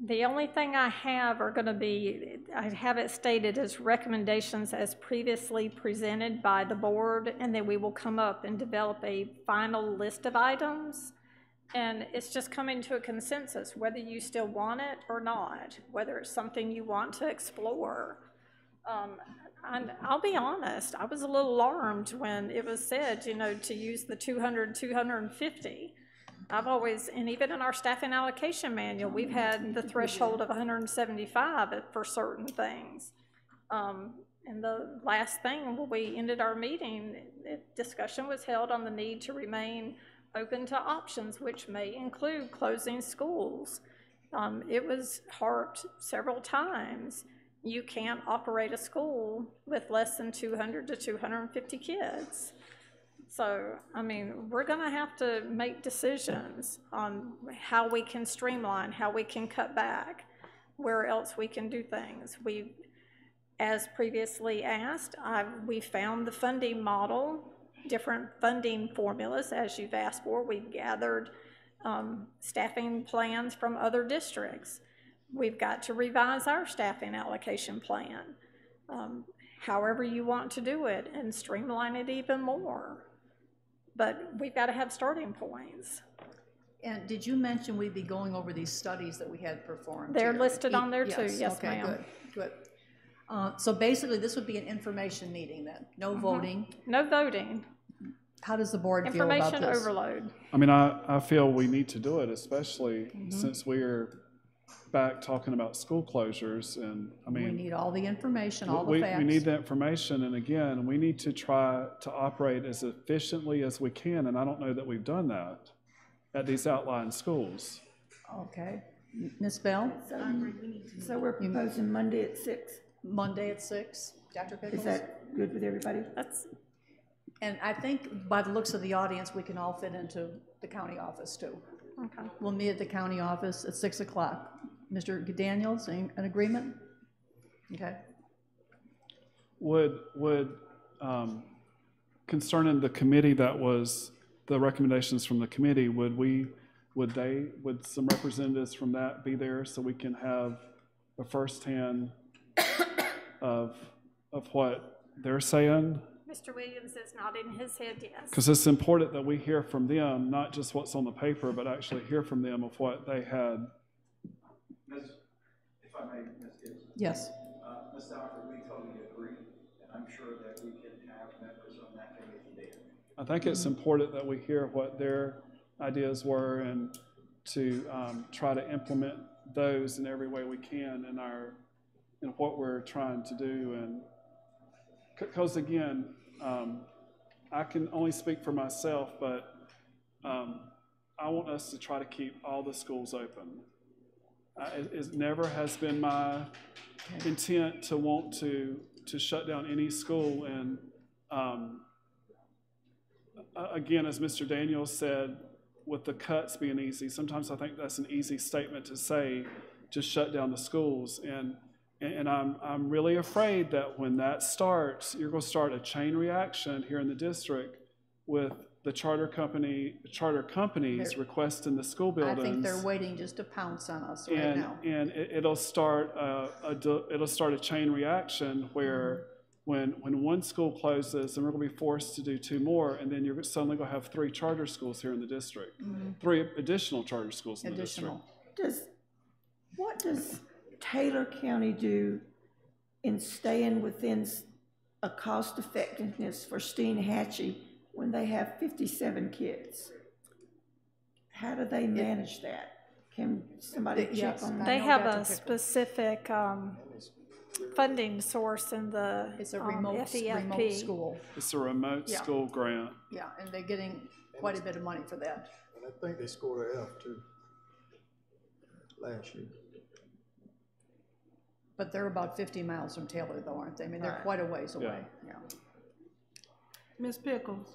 K: The only thing I have are going to be, I have it stated as recommendations as previously presented by the board, and then we will come up and develop a final list of items. And it's just coming to a consensus, whether you still want it or not, whether it's something you want to explore. And I'll be honest, I was a little alarmed when it was said, you know, to use the 200, 250. I've always, and even in our staffing allocation manual, we've had the threshold of 175 for certain things. And the last thing, when we ended our meeting, discussion was held on the need to remain open to options, which may include closing schools. It was harped several times. You can't operate a school with less than 200 to 250 kids. So, I mean, we're gonna have to make decisions on how we can streamline, how we can cut back, where else we can do things. We, as previously asked, we found the funding model, different funding formulas as you've asked for. We've gathered staffing plans from other districts. We've got to revise our staffing allocation plan, however you want to do it, and streamline it even more. But we've got to have starting points.
A: and did you mention we'd be going over these studies that we had performed?
K: They're
A: here?
K: listed on there too, yes,
A: okay,
K: ma'am.
A: Good. So basically, this would be an information meeting then, no voting.
K: No voting.
A: How does the board feel about this?
K: Information overload.
E: I mean, I feel we need to do it, especially since we're back talking about school closures, and I mean,
A: we need all the information, all the facts.
E: We need the information, and again, we need to try to operate as efficiently as we can, and I don't know that we've done that at these outlying schools.
A: Okay. Ms. Bell?
G: So we're proposing Monday at 6.
A: Monday at 6, Dr. Pickles?
G: Is that good with everybody?
A: And I think by the looks of the audience, we can all fit into the county office too.
K: Okay.
A: We'll meet at the county office at 6 o'clock. Mr. Daniels, an agreement? Okay.
E: Would concerning the committee that was the recommendations from the committee, would some representatives from that be there so we can have a firsthand of what they're saying?
K: Mr. Williams is nodding his head yes.
E: Because it's important that we hear from them, not just what's on the paper, but actually hear from them of what they had.
B: If I may, Ms. Gibson.
A: Yes.
B: Ms. Alford, we totally agree, and I'm sure that we can have members on that committee there.
E: I think it's important that we hear what their ideas were and to try to implement those in every way we can in what we're trying to do. And because again, I can only speak for myself, but I want us to try to keep all the schools open. It never has been my intent to want to shut down any school. And again, as Mr. Daniels said, with the cuts being easy, sometimes I think that's an easy statement to say, just shut down the schools. And I'm really afraid that when that starts, you're going to start a chain reaction here in the district with the charter companies requesting the school buildings.
A: I think they're waiting just to pounce on us right now.
E: And it'll start a chain reaction where when one school closes, then we're going to be forced to do 2 more, and then you're suddenly going to have 3 charter schools here in the district, 3 additional charter schools in the district.
G: What does Taylor County do in staying within a cost effectiveness for Steinhatchee when they have 57 kids? How do they manage that? Can somebody check on that?
K: They have a specific funding source in the
A: It's a remote school.
E: It's a remote school grant.
A: Yeah, and they're getting quite a bit of money for that.
I: And I think they scored an F too last year.
A: But they're about 50 miles from Taylor though, aren't they? I mean, they're quite a ways away, yeah.
F: Ms. Pickles,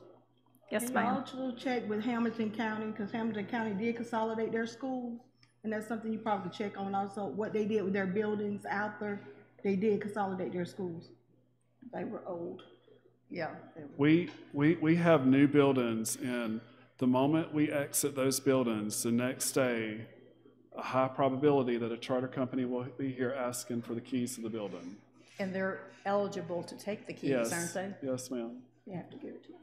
K: Yes,
F: Can
K: ma'am.
F: y'all also check with Hamilton County, because Hamilton County did consolidate their schools, and that's something you probably check on also, what they did with their buildings after they did consolidate their schools.
G: They were old.
A: Yeah.
E: We have new buildings, and the moment we exit those buildings, the next day, a high probability that a charter company will be here asking for the keys to the building.
A: And they're eligible to take the keys,
E: Yes.
A: aren't they?
E: Yes, ma'am.
G: You have to give it to them.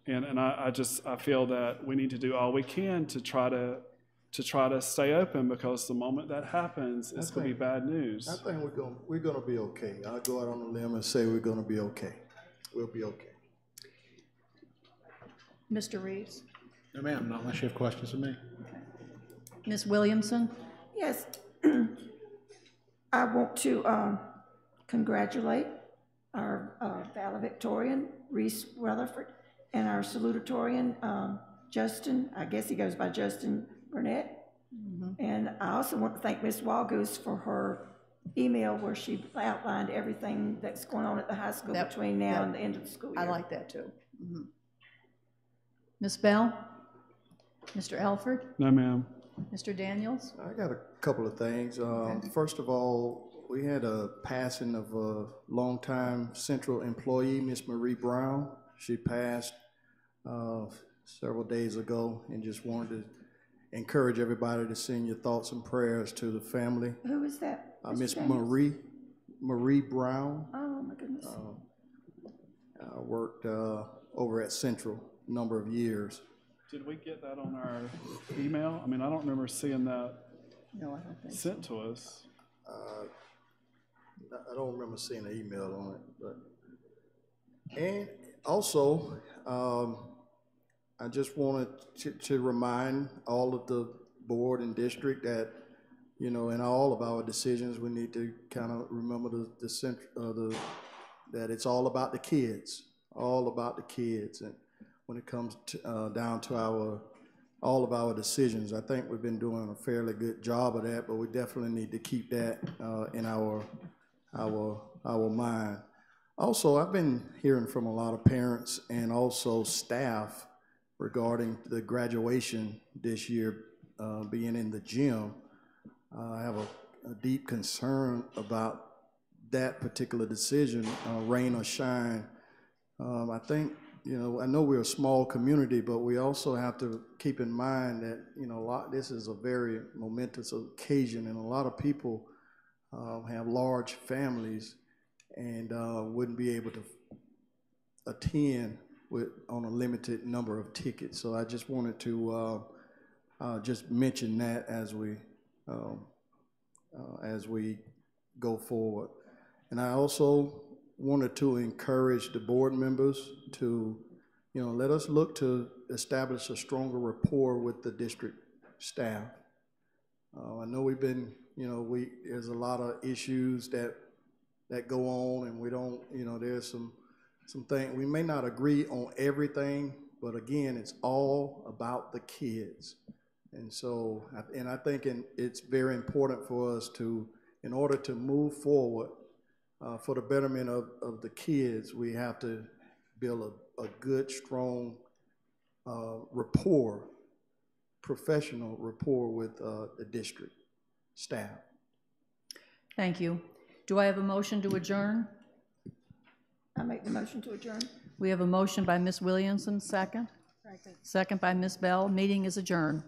E: And I feel that we need to do all we can to try to stay open, because the moment that happens, it's going to be bad news.
I: I think we're gonna be okay. I'll go out on a limb and say we're gonna be okay. We'll be okay.
A: Mr. Reeves?
D: No, ma'am, not unless you have questions of me.
A: Ms. Williamson?
G: Yes. I want to congratulate our valedictorian, Reese Rutherford, and our salutatorian, Justin. I guess he goes by Justin Burnett. And I also want to thank Ms. Walgoose for her email where she outlined everything that's going on at the high school between now and the end of the school year.
A: I like that too. Ms. Bell? Mr. Alford?
E: No, ma'am.
A: Mr. Daniels?
I: I got a couple of things. First of all, we had a passing of a longtime Central employee, Miss Marie Brown. She passed several days ago, and just wanted to encourage everybody to send your thoughts and prayers to the family.
G: Who is that?
I: Miss Marie Brown.
G: Oh, my goodness.
I: Worked over at Central a number of years.
E: Did we get that on our email? I mean, I don't remember seeing that
A: No, I don't think
E: sent to us.
I: I don't remember seeing an email on it, but, and also, I just wanted to remind all of the board and district that, you know, in all of our decisions, we need to kind of remember that it's all about the kids, and when it comes to, down to all of our decisions. I think we've been doing a fairly good job of that, but we definitely need to keep that in our mind. Also, I've been hearing from a lot of parents and also staff regarding the graduation this year being in the gym. I have a deep concern about that particular decision, rain or shine. I think, you know, I know we're a small community, but we also have to keep in mind that, you know, this is a very momentous occasion, and a lot of people have large families and wouldn't be able to attend on a limited number of tickets. So I just wanted to just mention that as we go forward. And I also wanted to encourage the board members to, you know, let us look to establish a stronger rapport with the district staff. I know we've been, you know, there's a lot of issues that go on, and we don't, you know, there's some things, we may not agree on everything, but again, it's all about the kids. And so, I think it's very important for us to, in order to move forward for the betterment of the kids, we have to build a good, strong rapport, professional rapport with the district staff.
A: Thank you. Do I have a motion to adjourn?
G: I make the motion to adjourn.
A: We have a motion by Ms. Williamson, second. Second by Ms. Bell. Meeting is adjourned.